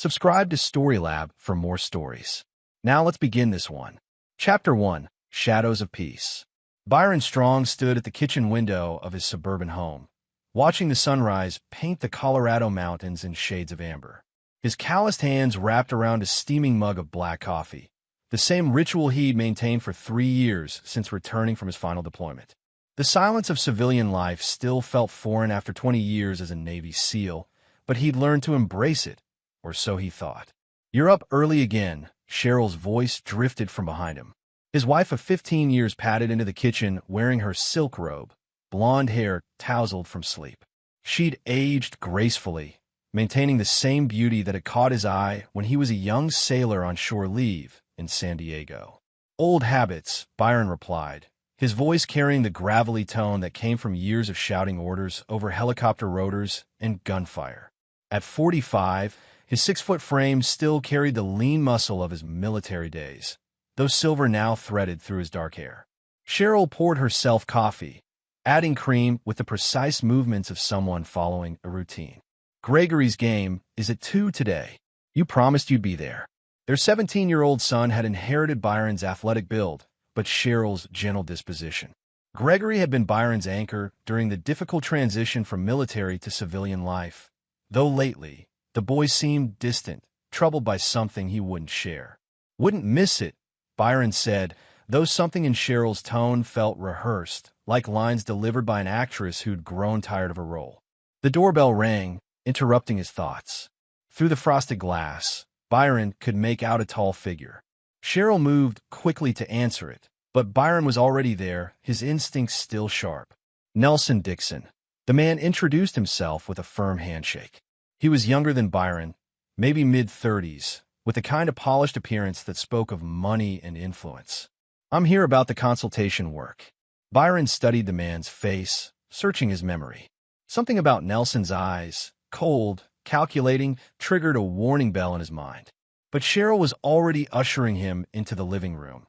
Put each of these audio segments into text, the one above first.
Subscribe to Storylab for more stories. Now let's begin this one. Chapter 1: Shadows of Peace. Byron Strong stood at the kitchen window of his suburban home, watching the sunrise paint the Colorado mountains in shades of amber. His calloused hands wrapped around a steaming mug of black coffee, the same ritual he'd maintained for 3 years since returning from his final deployment. The silence of civilian life still felt foreign after 20 years as a Navy SEAL, but he'd learned to embrace it, or so he thought. "You're up early again," Cheryl's voice drifted from behind him. His wife of 15 years padded into the kitchen wearing her silk robe, blonde hair tousled from sleep. She'd aged gracefully, maintaining the same beauty that had caught his eye when he was a young sailor on shore leave in San Diego. "Old habits," Byron replied, his voice carrying the gravelly tone that came from years of shouting orders over helicopter rotors and gunfire. At 45, his 6-foot frame still carried the lean muscle of his military days, though silver now threaded through his dark hair. Cheryl poured herself coffee, adding cream with the precise movements of someone following a routine. "Gregory's game is at 2 today. You promised you'd be there." Their 17-year-old son had inherited Byron's athletic build, but Cheryl's gentle disposition. Gregory had been Byron's anchor during the difficult transition from military to civilian life, though lately, the boy seemed distant, troubled by something he wouldn't share. "Wouldn't miss it," Byron said, though something in Cheryl's tone felt rehearsed, like lines delivered by an actress who'd grown tired of her role. The doorbell rang, interrupting his thoughts. Through the frosted glass, Byron could make out a tall figure. Cheryl moved quickly to answer it, but Byron was already there, his instincts still sharp. "Nelson Dixon." The man introduced himself with a firm handshake. He was younger than Byron, maybe mid-30s, with a kind of polished appearance that spoke of money and influence. "I'm here about the consultation work." Byron studied the man's face, searching his memory. Something about Nelson's eyes, cold, calculating, triggered a warning bell in his mind. But Cheryl was already ushering him into the living room,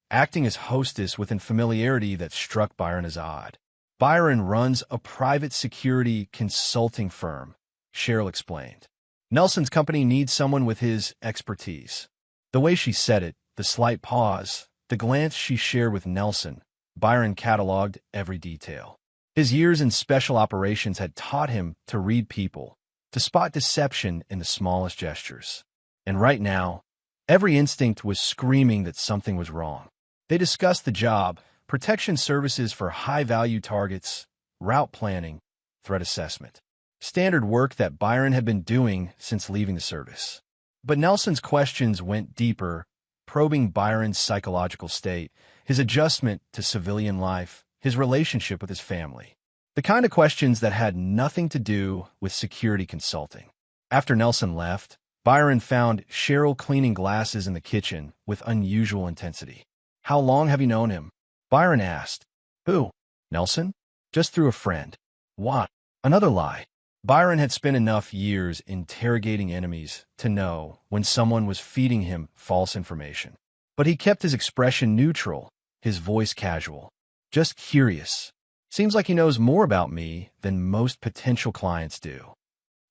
acting as hostess with a familiarity that struck Byron as odd. "Byron runs a private security consulting firm," Cheryl explained. "Nelson's company needs someone with his expertise." The way she said it, the slight pause, the glance she shared with Nelson, Byron cataloged every detail. His years in special operations had taught him to read people, to spot deception in the smallest gestures. And right now, every instinct was screaming that something was wrong. They discussed the job, protection services for high-value targets, route planning, threat assessment. Standard work that Byron had been doing since leaving the service. But Nelson's questions went deeper, probing Byron's psychological state, his adjustment to civilian life, his relationship with his family. The kind of questions that had nothing to do with security consulting. After Nelson left, Byron found Cheryl cleaning glasses in the kitchen with unusual intensity. "How long have you known him?" Byron asked. "Who? Nelson?" "Just through a friend." "What?" Another lie. Byron had spent enough years interrogating enemies to know when someone was feeding him false information. But he kept his expression neutral, his voice casual. "Just curious. Seems like he knows more about me than most potential clients do."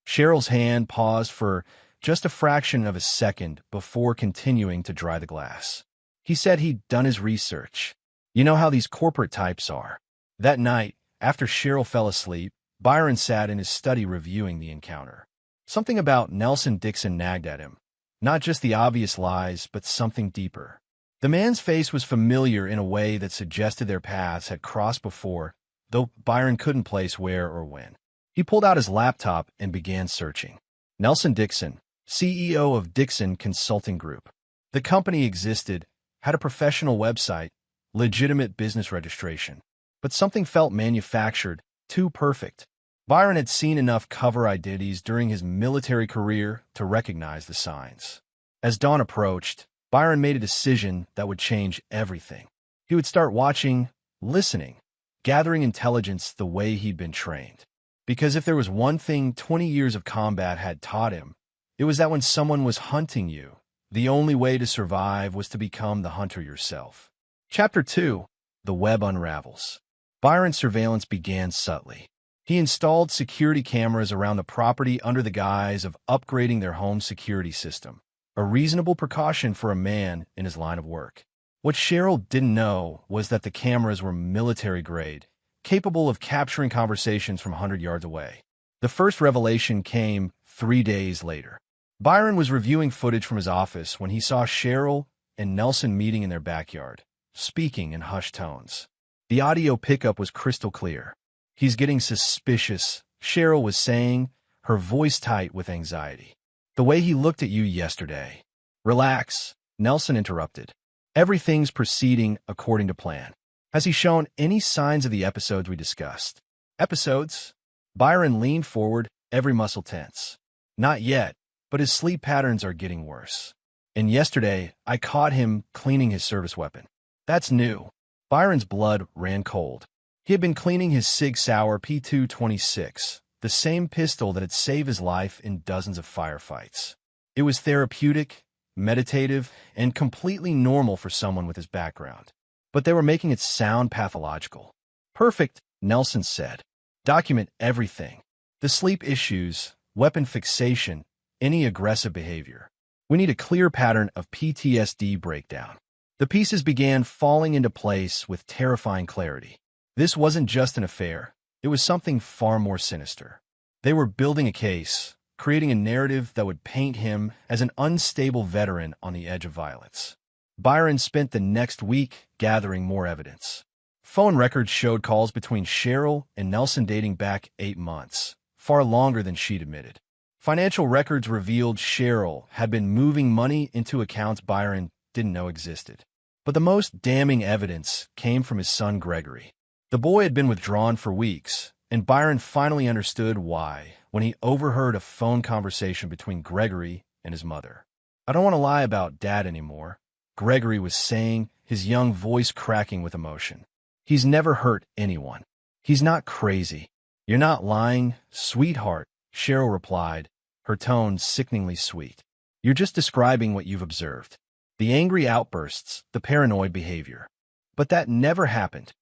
Cheryl's hand paused for just a fraction of a second before continuing to dry the glass. "He said he'd done his research. You know how these corporate types are." That night, after Cheryl fell asleep, Byron sat in his study reviewing the encounter. Something about Nelson Dixon nagged at him. Not just the obvious lies, but something deeper. The man's face was familiar in a way that suggested their paths had crossed before, though Byron couldn't place where or when. He pulled out his laptop and began searching. Nelson Dixon, CEO of Dixon Consulting Group. The company existed, had a professional website, legitimate business registration. But something felt manufactured, too perfect. Byron had seen enough cover identities during his military career to recognize the signs. As dawn approached, Byron made a decision that would change everything. He would start watching, listening, gathering intelligence the way he'd been trained. Because if there was one thing 20 years of combat had taught him, it was that when someone was hunting you, the only way to survive was to become the hunter yourself. Chapter 2: The Web Unravels. Byron's surveillance began subtly. He installed security cameras around the property under the guise of upgrading their home security system, a reasonable precaution for a man in his line of work. What Cheryl didn't know was that the cameras were military-grade, capable of capturing conversations from 100 yards away. The first revelation came 3 days later. Byron was reviewing footage from his office when he saw Cheryl and Nelson meeting in their backyard, speaking in hushed tones. The audio pickup was crystal clear. "He's getting suspicious," Cheryl was saying, her voice tight with anxiety. "The way he looked at you yesterday." "Relax," Nelson interrupted. "Everything's proceeding according to plan." "Has he shown any signs of the episodes we discussed?" "Episodes?" Byron leaned forward, every muscle tense. "Not yet, but his sleep patterns are getting worse. And yesterday, I caught him cleaning his service weapon." "That's new." Byron's blood ran cold. He had been cleaning his Sig Sauer P226, the same pistol that had saved his life in dozens of firefights. It was therapeutic, meditative, and completely normal for someone with his background. But they were making it sound pathological. "Perfect," Nelson said. "Document everything. The sleep issues, weapon fixation, any aggressive behavior. We need a clear pattern of PTSD breakdown." The pieces began falling into place with terrifying clarity. This wasn't just an affair. It was something far more sinister. They were building a case, creating a narrative that would paint him as an unstable veteran on the edge of violence. Byron spent the next week gathering more evidence. Phone records showed calls between Cheryl and Nelson dating back 8 months, far longer than she'd admitted. Financial records revealed Cheryl had been moving money into accounts Byron didn't know existed. But the most damning evidence came from his son Gregory. The boy had been withdrawn for weeks, and Byron finally understood why when he overheard a phone conversation between Gregory and his mother. "I don't want to lie about Dad anymore," Gregory was saying, his young voice cracking with emotion. "He's never hurt anyone. He's not crazy." "You're not lying, sweetheart," Cheryl replied, her tone sickeningly sweet. "You're just describing what you've observed. The angry outbursts, the paranoid behavior. But that never happened."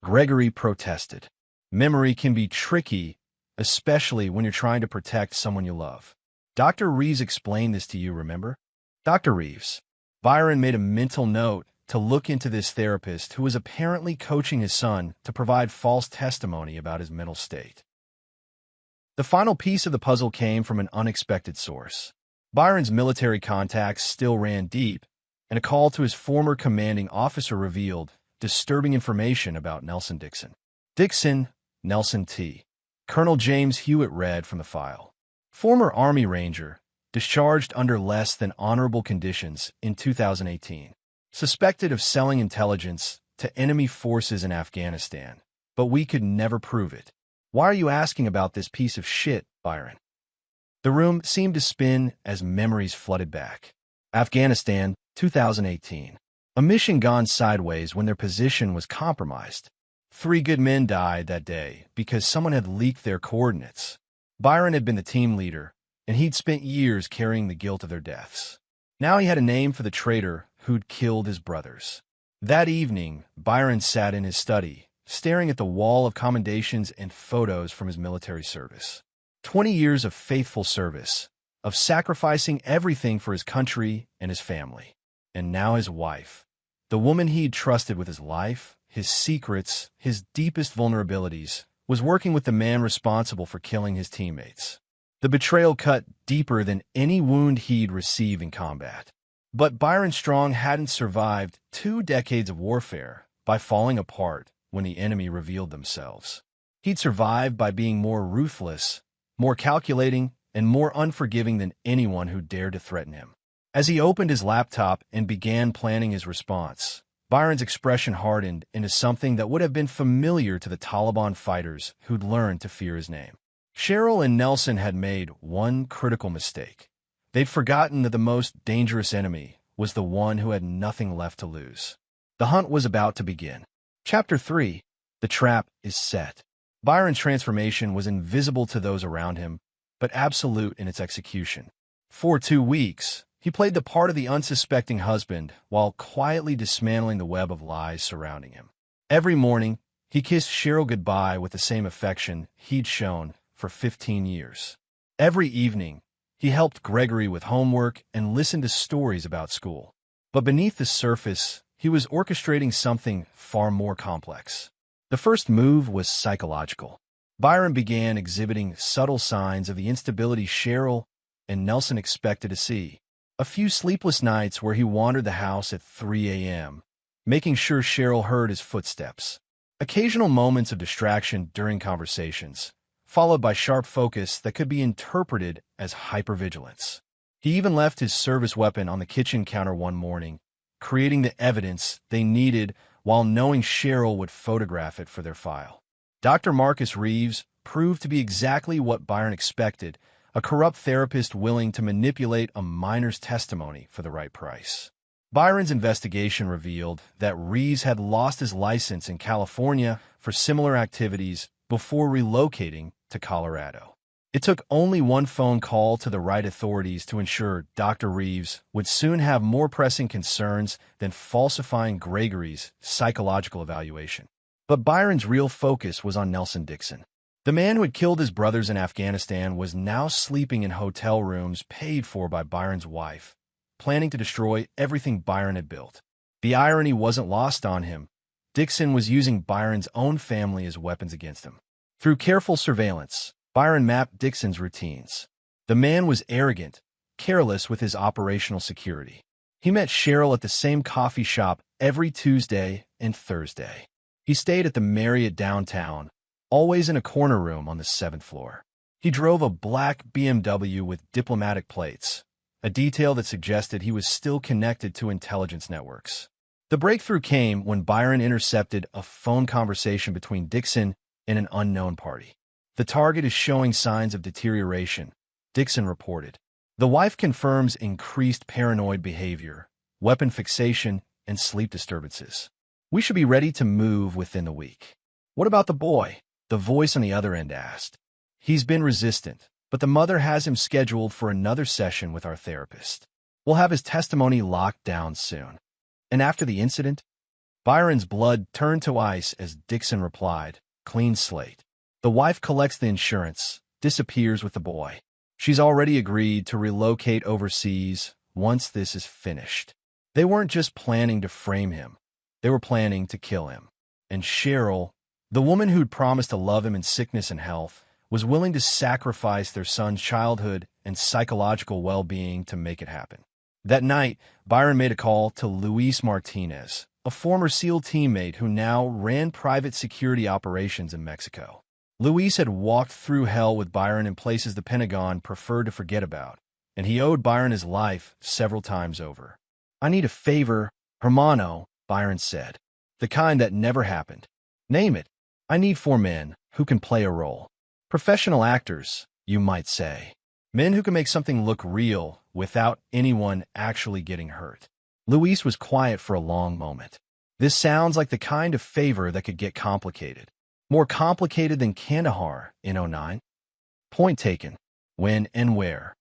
Gregory protested. "Memory can be tricky, especially when you're trying to protect someone you love. Dr. Reeves explained this to you, remember?" "Dr. Reeves." Byron made a mental note to look into this therapist who was apparently coaching his son to provide false testimony about his mental state. The final piece of the puzzle came from an unexpected source. Byron's military contacts still ran deep, and a call to his former commanding officer revealed disturbing information about Nelson Dixon. "Dixon, Nelson T." Colonel James Hewitt read from the file. "Former Army Ranger, discharged under less than honorable conditions in 2018. Suspected of selling intelligence to enemy forces in Afghanistan, but we could never prove it. Why are you asking about this piece of shit, Byron?" The room seemed to spin as memories flooded back. Afghanistan, 2018. A mission gone sideways when their position was compromised. 3 good men died that day because someone had leaked their coordinates. Byron had been the team leader, and he'd spent years carrying the guilt of their deaths. Now he had a name for the traitor who'd killed his brothers. That evening, Byron sat in his study, staring at the wall of commendations and photos from his military service. 20 years of faithful service, of sacrificing everything for his country and his family. And now his wife, the woman he'd trusted with his life, his secrets, his deepest vulnerabilities, was working with the man responsible for killing his teammates. The betrayal cut deeper than any wound he'd received in combat. But Byron Strong hadn't survived 2 decades of warfare by falling apart when the enemy revealed themselves. He'd survived by being more ruthless, more calculating, and more unforgiving than anyone who dared to threaten him. As he opened his laptop and began planning his response, Byron's expression hardened into something that would have been familiar to the Taliban fighters who'd learned to fear his name. Cheryl and Nelson had made one critical mistake. They'd forgotten that the most dangerous enemy was the one who had nothing left to lose. The hunt was about to begin. Chapter 3. The trap is set. Byron's transformation was invisible to those around him, but absolute in its execution. For 2 weeks, he played the part of the unsuspecting husband while quietly dismantling the web of lies surrounding him. Every morning, He kissed Cheryl goodbye with the same affection he'd shown for 15 years. Every evening, he helped Gregory with homework and listened to stories about school. But beneath the surface, he was orchestrating something far more complex. The first move was psychological. Byron began exhibiting subtle signs of the instability Cheryl and Nelson expected to see. A few sleepless nights where he wandered the house at 3 a.m., making sure Cheryl heard his footsteps. Occasional moments of distraction during conversations, followed by sharp focus that could be interpreted as hypervigilance. He even left his service weapon on the kitchen counter one morning, creating the evidence they needed while knowing Cheryl would photograph it for their file. Dr. Marcus Reeves proved to be exactly what Byron expected, a corrupt therapist willing to manipulate a minor's testimony for the right price. Byron's investigation revealed that Reeves had lost his license in California for similar activities before relocating to Colorado. It took only one phone call to the right authorities to ensure Dr. Reeves would soon have more pressing concerns than falsifying Gregory's psychological evaluation. But Byron's real focus was on Nelson Dixon. The man who had killed his brothers in Afghanistan was now sleeping in hotel rooms paid for by Byron's wife, planning to destroy everything Byron had built. The irony wasn't lost on him. Dixon was using Byron's own family as weapons against him. Through careful surveillance, Byron mapped Dixon's routines. The man was arrogant, careless with his operational security. He met Cheryl at the same coffee shop every Tuesday and Thursday. He stayed at the Marriott downtown, always in a corner room on the 7th floor. He drove a black BMW with diplomatic plates, a detail that suggested he was still connected to intelligence networks. The breakthrough came when Byron intercepted a phone conversation between Dixon and an unknown party. "The target is showing signs of deterioration," Dixon reported. The wife confirms increased paranoid behavior, weapon fixation, and sleep disturbances. "We should be ready to move within the week." "What about the boy?" the voice on the other end asked. "He's been resistant, but the mother has him scheduled for another session with our therapist. We'll have his testimony locked down soon." And after the incident, Byron's blood turned to ice as Dixon replied, "Clean slate. The wife collects the insurance, disappears with the boy. She's already agreed to relocate overseas once this is finished." They weren't just planning to frame him. They were planning to kill him. And Cheryl, the woman who'd promised to love him in sickness and health, was willing to sacrifice their son's childhood and psychological well-being to make it happen. That night, Byron made a call to Luis Martinez, a former SEAL teammate who now ran private security operations in Mexico. Luis had walked through hell with Byron in places the Pentagon preferred to forget about, and he owed Byron his life several times over. "I need a favor, hermano," Byron said. "The kind that never happened. Name it. I need 4 men who can play a role. Professional actors, you might say. Men who can make something look real without anyone actually getting hurt." Luis was quiet for a long moment. "This sounds like the kind of favor that could get complicated. More complicated than Kandahar in '09. "Point taken. When and where?"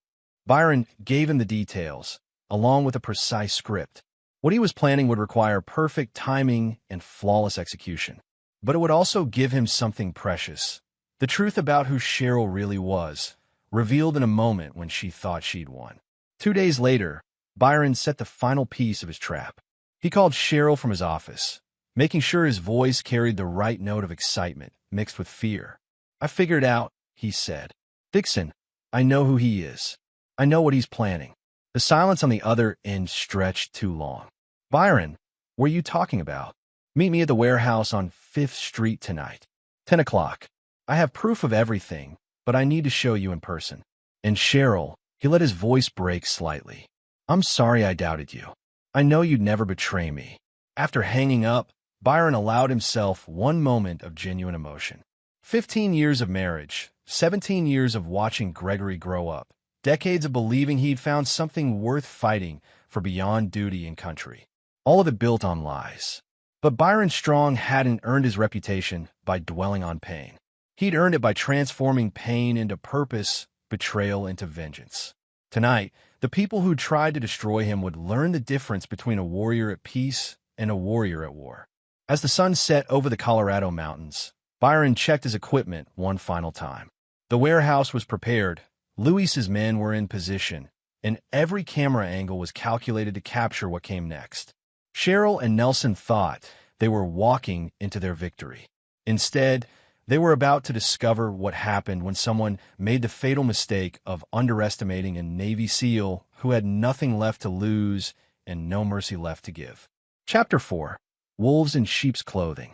Byron gave him the details, along with a precise script. What he was planning would require perfect timing and flawless execution. But it would also give him something precious. The truth about who Cheryl really was, revealed in a moment when she thought she'd won. 2 days later, Byron set the final piece of his trap. He called Cheryl from his office, making sure his voice carried the right note of excitement mixed with fear. "I figured out," he said. "Dixon, I know who he is. I know what he's planning." The silence on the other end stretched too long. "Byron, what are you talking about?" "Meet me at the warehouse on 5th Street tonight. 10 o'clock. I have proof of everything, but I need to show you in person." And Cheryl, he let his voice break slightly. "I'm sorry I doubted you. I know you'd never betray me." After hanging up, Byron allowed himself one moment of genuine emotion. 15 years of marriage, 17 years of watching Gregory grow up, decades of believing he'd found something worth fighting for beyond duty and country. All of it built on lies. But Byron Strong hadn't earned his reputation by dwelling on pain. He'd earned it by transforming pain into purpose, betrayal into vengeance. Tonight, the people who tried to destroy him would learn the difference between a warrior at peace and a warrior at war. As the sun set over the Colorado mountains, Byron checked his equipment one final time. The warehouse was prepared, Luis's men were in position, and every camera angle was calculated to capture what came next. Cheryl and Nelson thought they were walking into their victory. Instead, they were about to discover what happened when someone made the fatal mistake of underestimating a Navy SEAL who had nothing left to lose and no mercy left to give. Chapter 4. Wolves in Sheep's Clothing.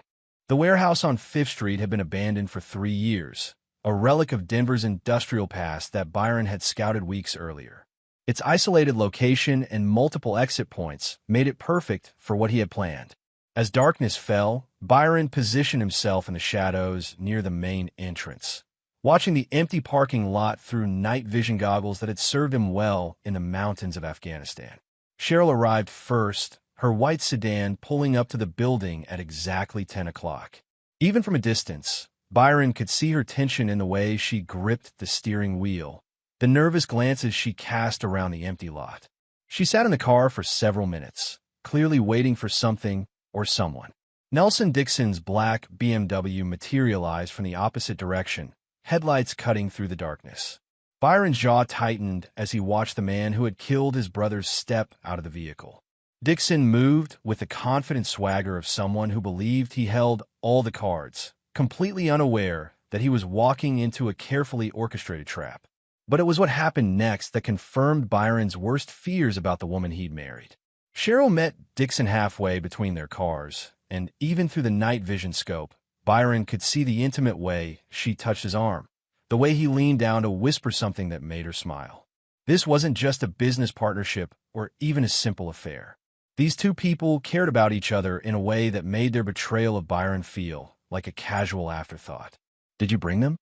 The warehouse on 5th Street had been abandoned for 3 years, a relic of Denver's industrial past that Byron had scouted weeks earlier. Its isolated location and multiple exit points made it perfect for what he had planned. As darkness fell, Byron positioned himself in the shadows near the main entrance, watching the empty parking lot through night vision goggles that had served him well in the mountains of Afghanistan. Cheryl arrived first, her white sedan pulling up to the building at exactly 10 o'clock. Even from a distance, Byron could see her tension in the way she gripped the steering wheel, the nervous glances she cast around the empty lot. She sat in the car for several minutes, clearly waiting for something or someone. Nelson Dixon's black BMW materialized from the opposite direction, headlights cutting through the darkness. Byron's jaw tightened as he watched the man who had killed his brother step out of the vehicle. Dixon moved with the confident swagger of someone who believed he held all the cards, completely unaware that he was walking into a carefully orchestrated trap. But it was what happened next that confirmed Byron's worst fears about the woman he'd married. Cheryl met Dixon halfway between their cars, and even through the night vision scope, Byron could see the intimate way she touched his arm, the way he leaned down to whisper something that made her smile. This wasn't just a business partnership or even a simple affair. These two people cared about each other in a way that made their betrayal of Byron feel like a casual afterthought. "Did you bring them?"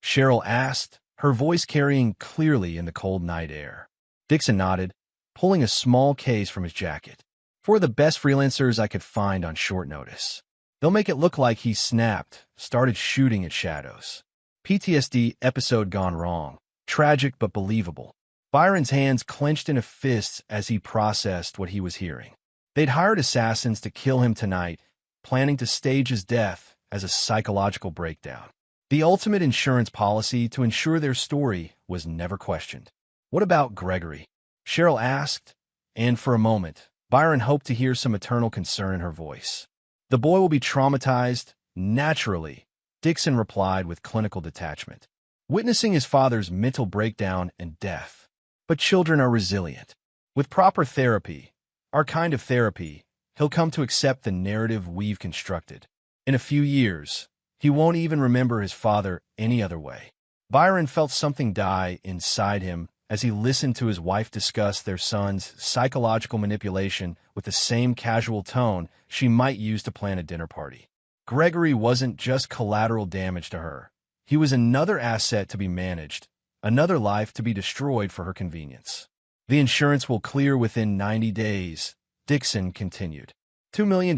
Cheryl asked, her voice carrying clearly in the cold night air. Dixon nodded, pulling a small case from his jacket. "For the best freelancers I could find on short notice. They'll make it look like he snapped, started shooting at shadows. PTSD episode gone wrong. Tragic but believable." Byron's hands clenched into fists as he processed what he was hearing. They'd hired assassins to kill him tonight, planning to stage his death as a psychological breakdown. The ultimate insurance policy to ensure their story was never questioned. "What about Gregory?" Cheryl asked, and for a moment, Byron hoped to hear some maternal concern in her voice. "The boy will be traumatized, naturally," Dixon replied with clinical detachment, witnessing his father's mental breakdown and death. "But children are resilient. With proper therapy, our kind of therapy, he'll come to accept the narrative we've constructed. In a few years, he won't even remember his father any other way." Byron felt something die inside him as he listened to his wife discuss their son's psychological manipulation with the same casual tone she might use to plan a dinner party. Gregory wasn't just collateral damage to her. He was another asset to be managed, another life to be destroyed for her convenience. "The insurance will clear within 90 days, Dixon continued. $2 million,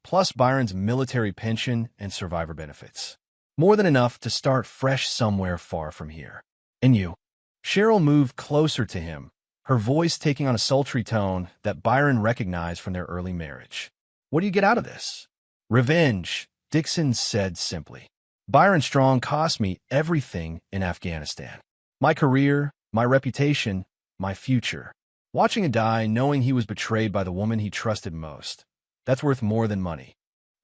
plus Byron's military pension and survivor benefits. More than enough to start fresh somewhere far from here. And you?" Cheryl moved closer to him, her voice taking on a sultry tone that Byron recognized from their early marriage. "What do you get out of this?" "Revenge," Dixon said simply. "Byron Strong cost me everything in Afghanistan. My career, my reputation, my future. Watching him die knowing he was betrayed by the woman he trusted most. That's worth more than money."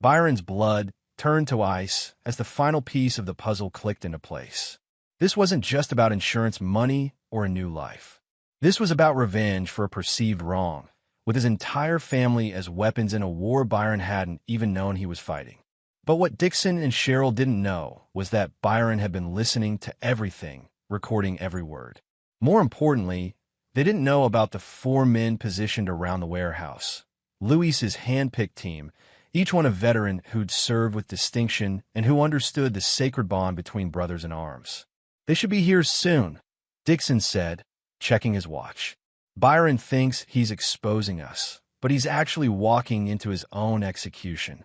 Byron's blood turned to ice as the final piece of the puzzle clicked into place. This wasn't just about insurance money or a new life. This was about revenge for a perceived wrong, with his entire family as weapons in a war Byron hadn't even known he was fighting. But what Dixon and Cheryl didn't know was that Byron had been listening to everything, recording every word. More importantly, they didn't know about the 4 men positioned around the warehouse. Luis's hand-picked team, each one a veteran who'd served with distinction and who understood the sacred bond between brothers in arms. "They should be here soon," Dixon said, checking his watch. "Byron thinks he's exposing us, but he's actually walking into his own execution."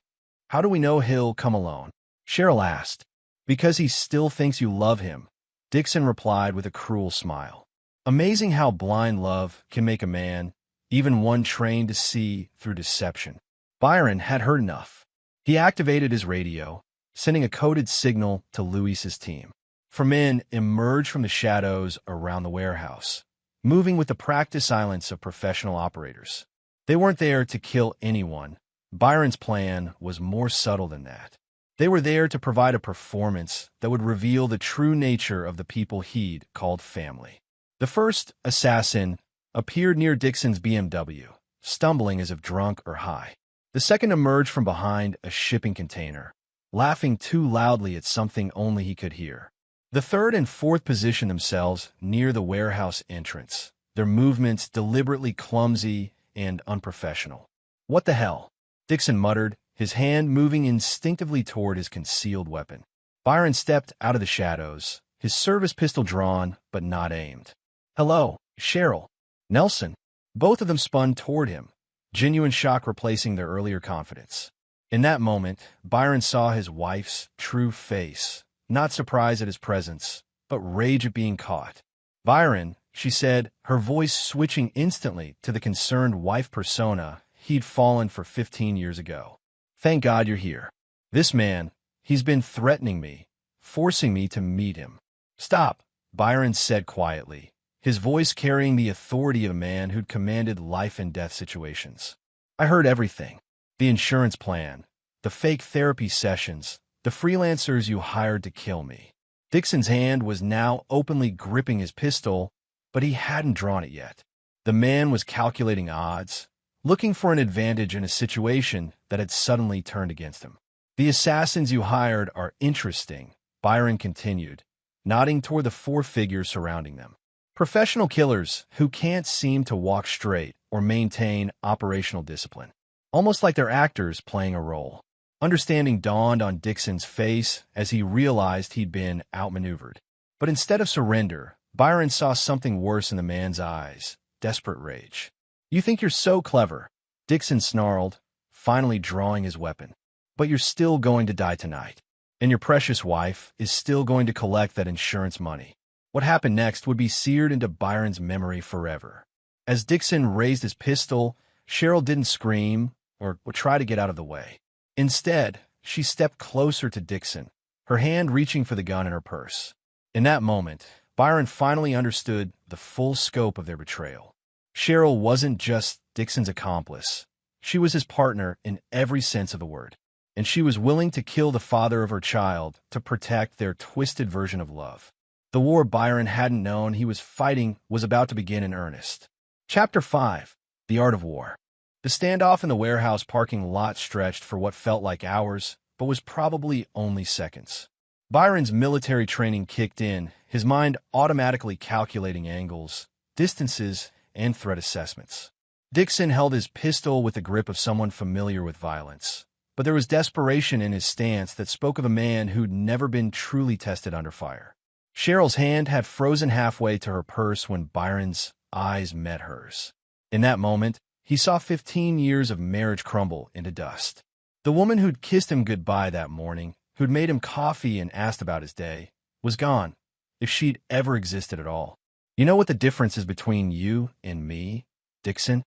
"How do we know he'll come alone?" Cheryl asked. "Because he still thinks you love him," Dixon replied with a cruel smile. Amazing how blind love can make a man, even one trained to see through deception. Byron had heard enough. He activated his radio, sending a coded signal to Luis's team. 4 men emerged from the shadows around the warehouse, moving with the practiced silence of professional operators. They weren't there to kill anyone. Byron's plan was more subtle than that. They were there to provide a performance that would reveal the true nature of the people he'd called family. The first assassin appeared near Dixon's BMW, stumbling as if drunk or high. The second emerged from behind a shipping container, laughing too loudly at something only he could hear. The third and fourth positioned themselves near the warehouse entrance, their movements deliberately clumsy and unprofessional. "What the hell?" Dixon muttered, his hand moving instinctively toward his concealed weapon. Byron stepped out of the shadows, his service pistol drawn but not aimed. "Hello, Cheryl." "Nelson." Both of them spun toward him, genuine shock replacing their earlier confidence. In that moment, Byron saw his wife's true face, not surprise at his presence, but rage at being caught. "Byron," she said, her voice switching instantly to the concerned wife persona he'd fallen for 15 years ago. "Thank God you're here. This man, he's been threatening me, forcing me to meet him." "Stop," Byron said quietly, his voice carrying the authority of a man who'd commanded life-and-death situations. "I heard everything. The insurance plan, the fake therapy sessions, the freelancers you hired to kill me." Dixon's hand was now openly gripping his pistol, but he hadn't drawn it yet. The man was calculating odds, looking for an advantage in a situation that had suddenly turned against him. "The assassins you hired are interesting," Byron continued, nodding toward the 4 figures surrounding them. "Professional killers who can't seem to walk straight or maintain operational discipline. Almost like they're actors playing a role." Understanding dawned on Dixon's face as he realized he'd been outmaneuvered. But instead of surrender, Byron saw something worse in the man's eyes, desperate rage. "You think you're so clever," Dixon snarled, finally drawing his weapon. "But you're still going to die tonight. And your precious wife is still going to collect that insurance money." What happened next would be seared into Byron's memory forever. As Dixon raised his pistol, Cheryl didn't scream or try to get out of the way. Instead, she stepped closer to Dixon, her hand reaching for the gun in her purse. In that moment, Byron finally understood the full scope of their betrayal. Cheryl wasn't just Dixon's accomplice. She was his partner in every sense of the word. And she was willing to kill the father of her child to protect their twisted version of love. The war Byron hadn't known he was fighting was about to begin in earnest. Chapter 5. The Art of War. The standoff in the warehouse parking lot stretched for what felt like hours, but was probably only seconds. Byron's military training kicked in, his mind automatically calculating angles, distances, and threat assessments. Dixon held his pistol with the grip of someone familiar with violence, but there was desperation in his stance that spoke of a man who'd never been truly tested under fire. Cheryl's hand had frozen halfway to her purse when Byron's eyes met hers. In that moment, he saw 15 years of marriage crumble into dust. The woman who'd kissed him goodbye that morning, who'd made him coffee and asked about his day, was gone, if she'd ever existed at all. "You know what the difference is between you and me, Dixon?"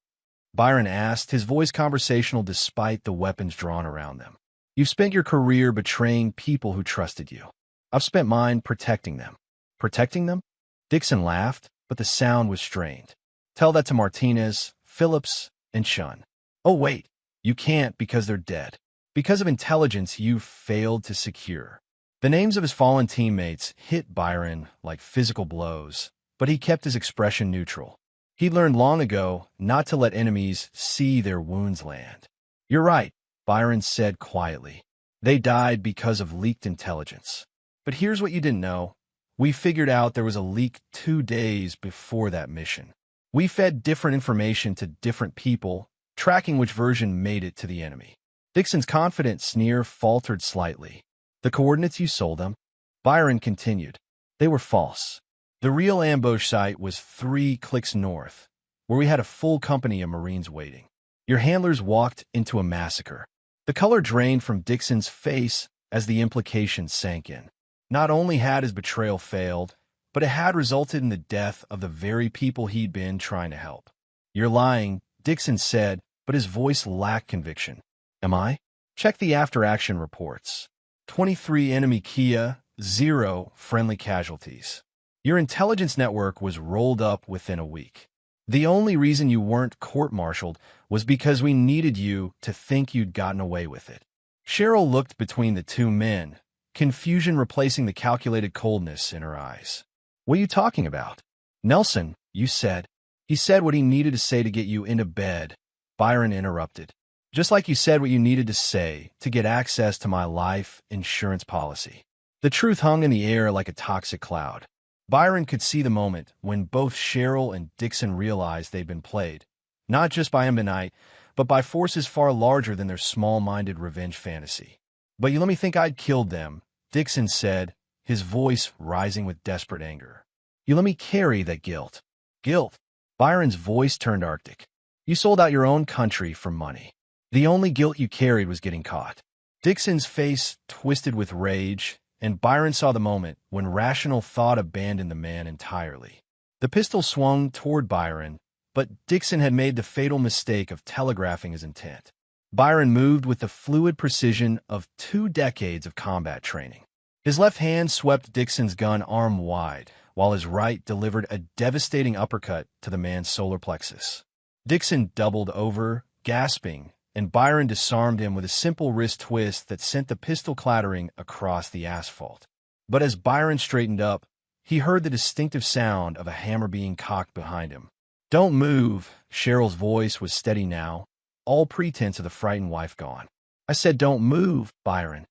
Byron asked, his voice conversational despite the weapons drawn around them. "You've spent your career betraying people who trusted you. I've spent mine protecting them." "Protecting them?" Dixon laughed, but the sound was strained. "Tell that to Martinez, Phillips, and Shun." "Oh, wait. You can't because they're dead. Because of intelligence you failed to secure." The names of his fallen teammates hit Byron like physical blows, but he kept his expression neutral. He'd learned long ago not to let enemies see their wounds land. "You're right," Byron said quietly. "They died because of leaked intelligence. But here's what you didn't know. We figured out there was a leak 2 days before that mission. We fed different information to different people, tracking which version made it to the enemy." Dixon's confident sneer faltered slightly. "The coordinates you sold them?" Byron continued. "They were false. The real ambush site was 3 clicks north, where we had a full company of Marines waiting. Your handlers walked into a massacre." The color drained from Dixon's face as the implication sank in. Not only had his betrayal failed, but it had resulted in the death of the very people he'd been trying to help. "You're lying," Dixon said, but his voice lacked conviction. "Am I?" Check the after-action reports. 23 enemy Kia, 0 friendly casualties. Your intelligence network was rolled up within a week. The only reason you weren't court-martialed was because we needed you to think you'd gotten away with it. Cheryl looked between the two men, confusion replacing the calculated coldness in her eyes. What are you talking about? Nelson, you said. He said what he needed to say to get you into bed. Byron interrupted. Just like you said what you needed to say to get access to my life insurance policy. The truth hung in the air like a toxic cloud. Byron could see the moment when both Cheryl and Dixon realized they'd been played, not just by Ammonite, but by forces far larger than their small-minded revenge fantasy. But you let me think I'd killed them, Dixon said, his voice rising with desperate anger. You let me carry that guilt. Guilt? Byron's voice turned arctic. You sold out your own country for money. The only guilt you carried was getting caught. Dixon's face twisted with rage, and Byron saw the moment when rational thought abandoned the man entirely. The pistol swung toward Byron, but Dixon had made the fatal mistake of telegraphing his intent. Byron moved with the fluid precision of 2 decades of combat training. His left hand swept Dixon's gun arm wide, while his right delivered a devastating uppercut to the man's solar plexus. Dixon doubled over, gasping, and Byron disarmed him with a simple wrist twist that sent the pistol clattering across the asphalt. But as Byron straightened up, he heard the distinctive sound of a hammer being cocked behind him. Don't move, Cheryl's voice was steady now, all pretense of the frightened wife gone. I said don't move, Byron.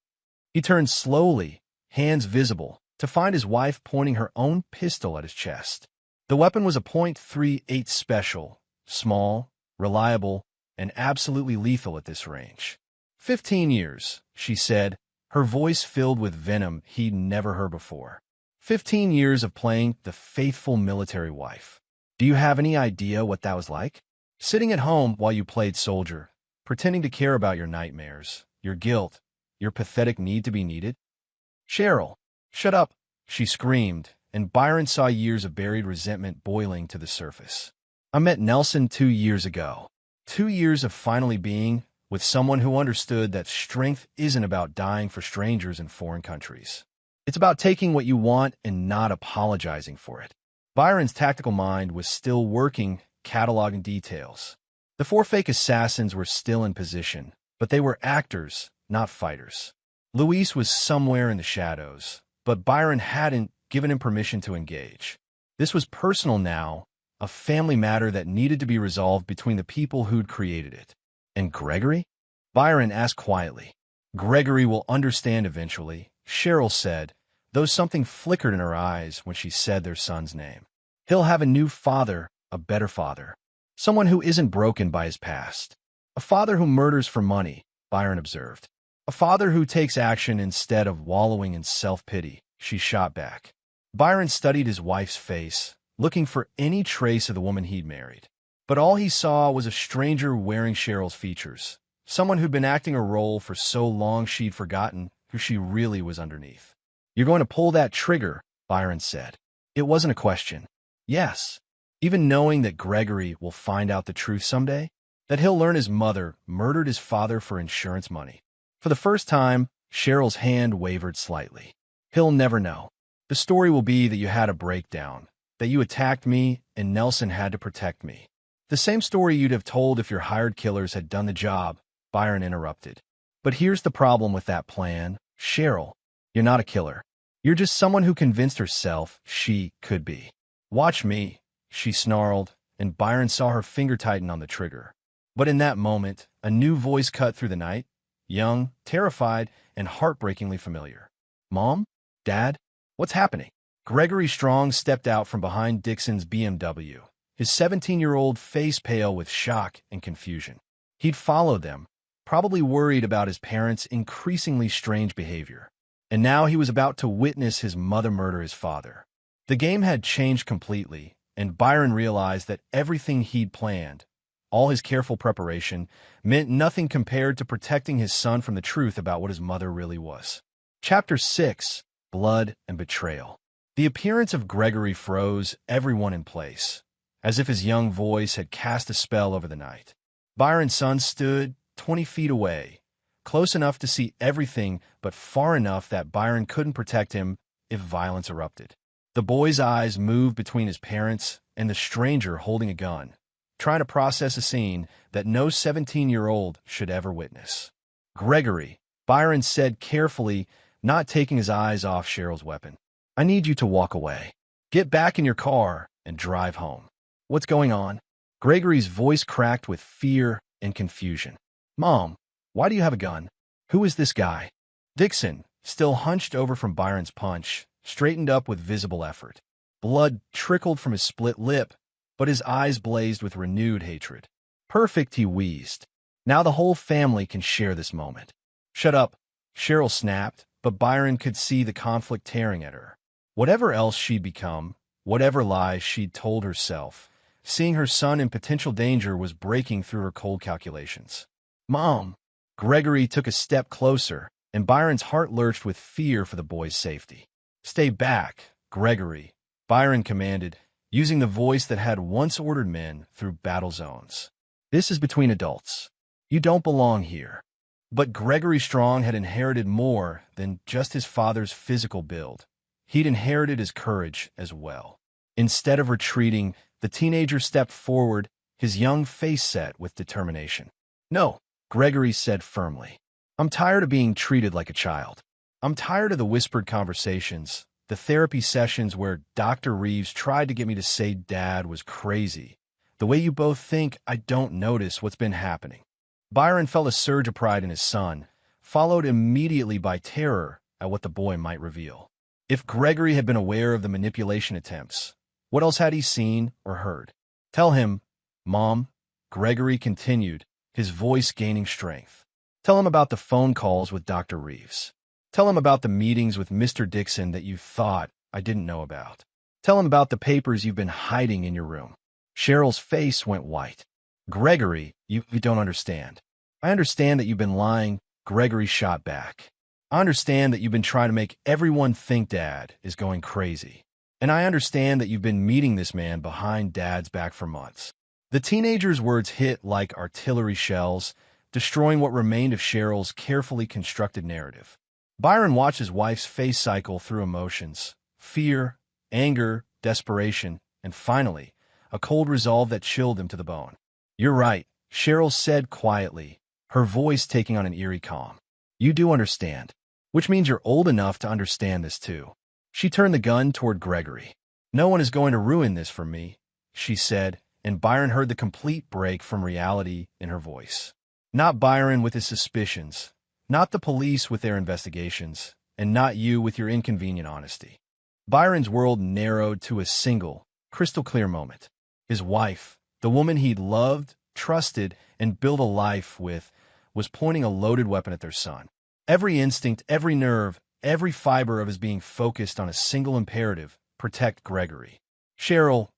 He turned slowly, hands visible, to find his wife pointing her own pistol at his chest. The weapon was a .38 special, small, reliable, and absolutely lethal at this range. 15 years, she said, her voice filled with venom he'd never heard before. 15 years of playing the faithful military wife. Do you have any idea what that was like? Sitting at home while you played soldier, pretending to care about your nightmares, your guilt, your pathetic need to be needed? Cheryl, shut up, she screamed, and Byron saw years of buried resentment boiling to the surface. I met Nelson 2 years ago. 2 years of finally being with someone who understood that strength isn't about dying for strangers in foreign countries. It's about taking what you want and not apologizing for it. Byron's tactical mind was still working, cataloging details. The 4 fake assassins were still in position, but they were actors, not fighters. Luis was somewhere in the shadows, but Byron hadn't given him permission to engage. This was personal now, a family matter that needed to be resolved between the people who'd created it. And Gregory? Byron asked quietly. Gregory will understand eventually, Cheryl said, though something flickered in her eyes when she said their son's name. He'll have a new father, a better father. Someone who isn't broken by his past. A father who murders for money, Byron observed. A father who takes action instead of wallowing in self-pity, she shot back. Byron studied his wife's face, looking for any trace of the woman he'd married. But all he saw was a stranger wearing Cheryl's features, someone who'd been acting a role for so long she'd forgotten who she really was underneath. You're going to pull that trigger, Byron said. It wasn't a question. Yes. Even knowing that Gregory will find out the truth someday, that he'll learn his mother murdered his father for insurance money. For the first time, Cheryl's hand wavered slightly. He'll never know. The story will be that you had a breakdown, that you attacked me and Nelson had to protect me. The same story you'd have told if your hired killers had done the job, Byron interrupted. But here's the problem with that plan, Cheryl. You're not a killer. You're just someone who convinced herself she could be. Watch me, she snarled, and Byron saw her finger tighten on the trigger. But in that moment, a new voice cut through the night, young, terrified, and heartbreakingly familiar. Mom? Dad? What's happening? Gregory Strong stepped out from behind Dixon's BMW, his 17-year-old face pale with shock and confusion. He'd followed them, probably worried about his parents' increasingly strange behavior. And now he was about to witness his mother murder his father. The game had changed completely, and Byron realized that everything he'd planned, all his careful preparation, meant nothing compared to protecting his son from the truth about what his mother really was. Chapter 6. Blood and Betrayal. The appearance of Gregory froze everyone in place, as if his young voice had cast a spell over the night. Byron's son stood 20 feet away, close enough to see everything but far enough that Byron couldn't protect him if violence erupted. The boy's eyes moved between his parents and the stranger holding a gun, trying to process a scene that no 17-year-old should ever witness. "Gregory," Byron said carefully, not taking his eyes off Cheryl's weapon. "I need you to walk away. Get back in your car and drive home." "What's going on?" Gregory's voice cracked with fear and confusion. "Mom, why do you have a gun? Who is this guy?" Dixon, still hunched over from Byron's punch, straightened up with visible effort. Blood trickled from his split lip, but his eyes blazed with renewed hatred. "Perfect," he wheezed. "Now the whole family can share this moment." "Shut up," Cheryl snapped, but Byron could see the conflict tearing at her. Whatever else she'd become, whatever lies she'd told herself, seeing her son in potential danger was breaking through her cold calculations. "Mom!" Gregory took a step closer, and Byron's heart lurched with fear for the boy's safety. "Stay back, Gregory," Byron commanded, using the voice that had once ordered men through battle zones. "This is between adults. You don't belong here." But Gregory Strong had inherited more than just his father's physical build. He'd inherited his courage as well. Instead of retreating, the teenager stepped forward, his young face set with determination. "No," Gregory said firmly. "I'm tired of being treated like a child. I'm tired of the whispered conversations, the therapy sessions where Dr. Reeves tried to get me to say Dad was crazy. The way you both think I don't notice what's been happening." Byron felt a surge of pride in his son, followed immediately by terror at what the boy might reveal. If Gregory had been aware of the manipulation attempts, what else had he seen or heard? "Tell him, Mom," Gregory continued, his voice gaining strength. "Tell him about the phone calls with Dr. Reeves. Tell him about the meetings with Mr. Dixon that you thought I didn't know about. Tell him about the papers you've been hiding in your room." Cheryl's face went white. "Gregory, you don't understand." "I understand that you've been lying," Gregory shot back. "I understand that you've been trying to make everyone think Dad is going crazy. And I understand that you've been meeting this man behind Dad's back for months." The teenager's words hit like artillery shells, destroying what remained of Cheryl's carefully constructed narrative. Byron watched his wife's face cycle through emotions: fear, anger, desperation, and finally, a cold resolve that chilled him to the bone. "You're right," Cheryl said quietly, her voice taking on an eerie calm. "You do understand, which means you're old enough to understand this too." She turned the gun toward Gregory. "No one is going to ruin this for me," she said, and Byron heard the complete break from reality in her voice. Not Byron with his suspicions, not the police with their investigations, and not you with your inconvenient honesty. Byron's world narrowed to a single, crystal-clear moment. His wife, the woman he'd loved, trusted, and built a life with, was pointing a loaded weapon at their son. Every instinct, every nerve, every fiber of his being focused on a single imperative: protect Gregory. "Cheryl,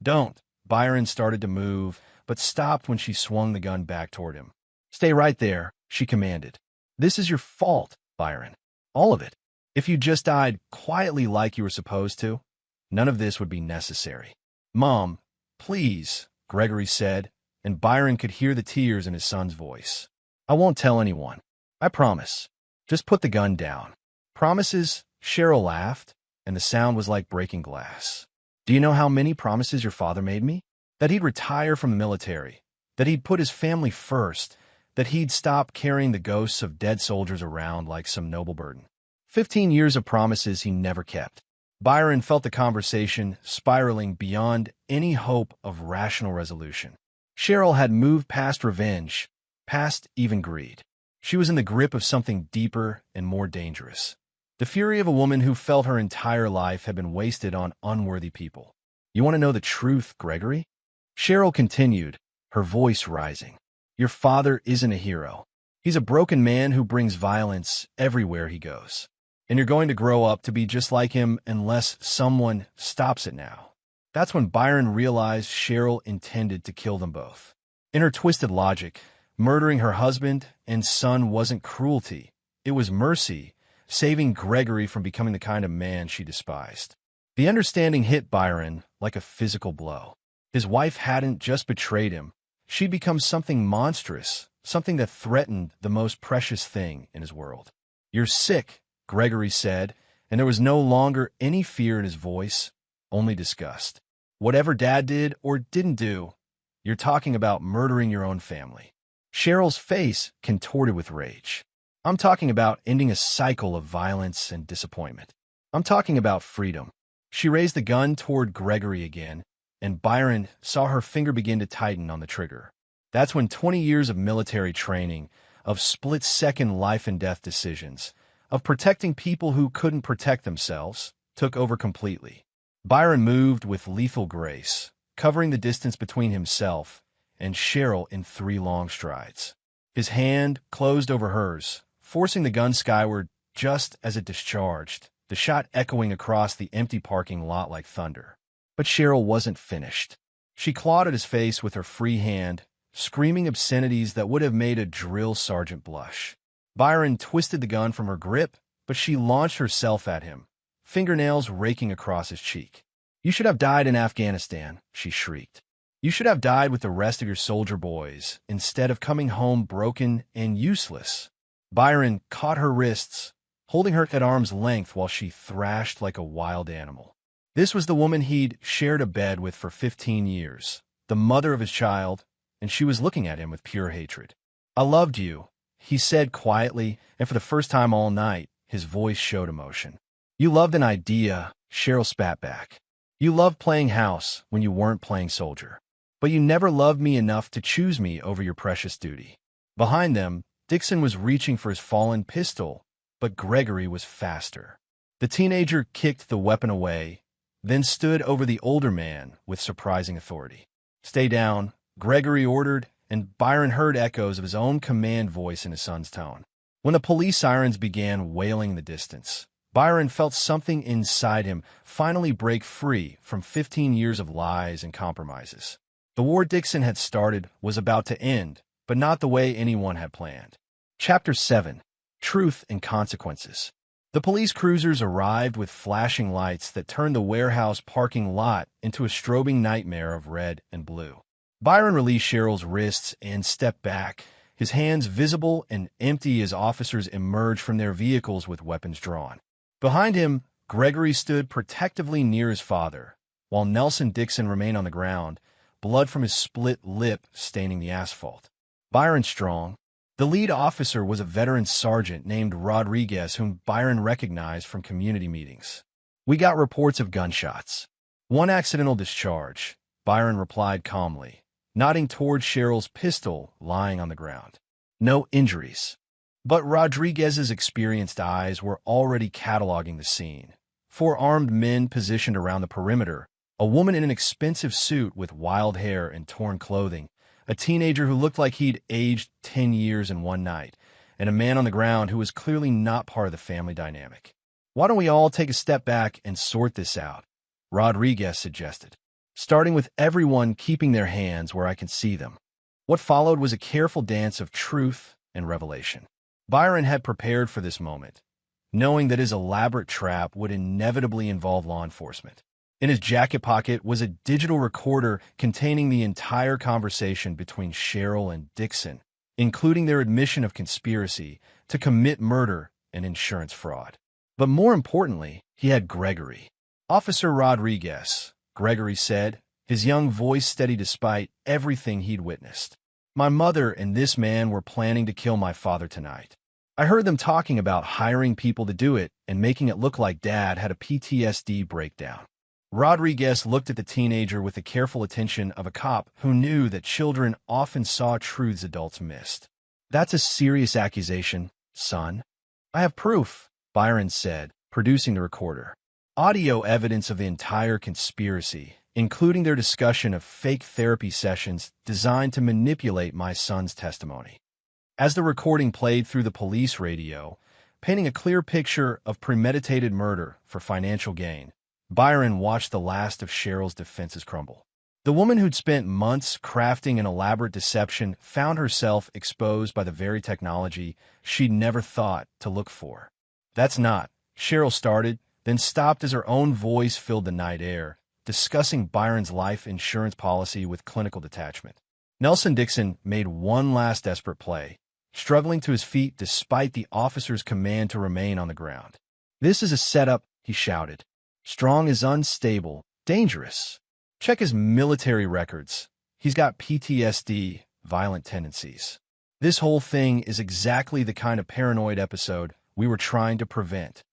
don't." Byron started to move, but stopped when she swung the gun back toward him. "Stay right there," she commanded. "This is your fault, Byron. All of it. If you just died quietly like you were supposed to, none of this would be necessary." "Mom, please," Gregory said, and Byron could hear the tears in his son's voice. "I won't tell anyone. I promise. Just put the gun down." "Promises?" Cheryl laughed, and the sound was like breaking glass. "Do you know how many promises your father made me? That he'd retire from the military, that he'd put his family first, that he'd stop carrying the ghosts of dead soldiers around like some noble burden. 15 years of promises he never kept." Byron felt the conversation spiraling beyond any hope of rational resolution. Cheryl had moved past revenge, past even greed. She was in the grip of something deeper and more dangerous. The fury of a woman who felt her entire life had been wasted on unworthy people. "You want to know the truth, Gregory?" Cheryl continued, her voice rising. "Your father isn't a hero. He's a broken man who brings violence everywhere he goes. And you're going to grow up to be just like him unless someone stops it now." That's when Byron realized Cheryl intended to kill them both. In her twisted logic, murdering her husband and son wasn't cruelty. It was mercy, saving Gregory from becoming the kind of man she despised. The understanding hit Byron like a physical blow. His wife hadn't just betrayed him. She'd become something monstrous, something that threatened the most precious thing in his world. "You're sick," Gregory said, and there was no longer any fear in his voice, only disgust. "Whatever Dad did or didn't do, you're talking about murdering your own family." Cheryl's face contorted with rage. "I'm talking about ending a cycle of violence and disappointment. I'm talking about freedom." She raised the gun toward Gregory again, and Byron saw her finger begin to tighten on the trigger. That's when 20 years of military training, of split-second life-and-death decisions, of protecting people who couldn't protect themselves, took over completely. Byron moved with lethal grace, covering the distance between himself and Cheryl in 3 long strides. His hand closed over hers, forcing the gun skyward just as it discharged, the shot echoing across the empty parking lot like thunder. But Cheryl wasn't finished. She clawed at his face with her free hand, screaming obscenities that would have made a drill sergeant blush. Byron twisted the gun from her grip, but she launched herself at him, fingernails raking across his cheek. "You should have died in Afghanistan," she shrieked. "You should have died with the rest of your soldier boys, instead of coming home broken and useless." Byron caught her wrists, holding her at arm's length while she thrashed like a wild animal. This was the woman he'd shared a bed with for 15 years, the mother of his child, and she was looking at him with pure hatred. "I loved you," he said quietly, and for the first time all night, his voice showed emotion. "You loved an idea," Cheryl spat back. "You loved playing house when you weren't playing soldier. But you never loved me enough to choose me over your precious duty." Behind them, Dixon was reaching for his fallen pistol, but Gregory was faster. The teenager kicked the weapon away, then stood over the older man with surprising authority. "Stay down," Gregory ordered, and Byron heard echoes of his own command voice in his son's tone. When the police sirens began wailing in the distance, Byron felt something inside him finally break free from 15 years of lies and compromises. The war Dixon had started was about to end, but not the way anyone had planned. Chapter 7. Truth and Consequences. The police cruisers arrived with flashing lights that turned the warehouse parking lot into a strobing nightmare of red and blue. Byron released Cheryl's wrists and stepped back, his hands visible and empty as officers emerged from their vehicles with weapons drawn. Behind him, Gregory stood protectively near his father, while Nelson Dixon remained on the ground, blood from his split lip staining the asphalt. Byron Strong. The lead officer was a veteran sergeant named Rodriguez, whom Byron recognized from community meetings. "We got reports of gunshots. One accidental discharge," Byron replied calmly, nodding toward Cheryl's pistol lying on the ground. "No injuries." But Rodriguez's experienced eyes were already cataloging the scene. 4 armed men positioned around the perimeter, a woman in an expensive suit with wild hair and torn clothing, a teenager who looked like he'd aged 10 years in one night, and a man on the ground who was clearly not part of the family dynamic. "Why don't we all take a step back and sort this out?" Rodriguez suggested, "starting with everyone keeping their hands where I can see them." What followed was a careful dance of truth and revelation. Byron had prepared for this moment, knowing that his elaborate trap would inevitably involve law enforcement. In his jacket pocket was a digital recorder containing the entire conversation between Cheryl and Dixon, including their admission of conspiracy to commit murder and insurance fraud. But more importantly, he had Gregory. "Officer Rodriguez," Gregory said, his young voice steady despite everything he'd witnessed. "My mother and this man were planning to kill my father tonight. I heard them talking about hiring people to do it and making it look like Dad had a PTSD breakdown." Rodriguez looked at the teenager with the careful attention of a cop who knew that children often saw truths adults missed. "That's a serious accusation, son." "I have proof," Byron said, producing the recorder. "Audio evidence of the entire conspiracy, including their discussion of fake therapy sessions designed to manipulate my son's testimony." As the recording played through the police radio, painting a clear picture of premeditated murder for financial gain, Byron watched the last of Cheryl's defenses crumble. The woman who'd spent months crafting an elaborate deception found herself exposed by the very technology she'd never thought to look for. "That's not," Cheryl started, then stopped as her own voice filled the night air, discussing Byron's life insurance policy with clinical detachment. Nelson Dixon made one last desperate play, struggling to his feet despite the officer's command to remain on the ground. "This is a setup," he shouted. "Strong is unstable, dangerous. Check his military records. He's got PTSD, violent tendencies. This whole thing is exactly the kind of paranoid episode we were trying to prevent."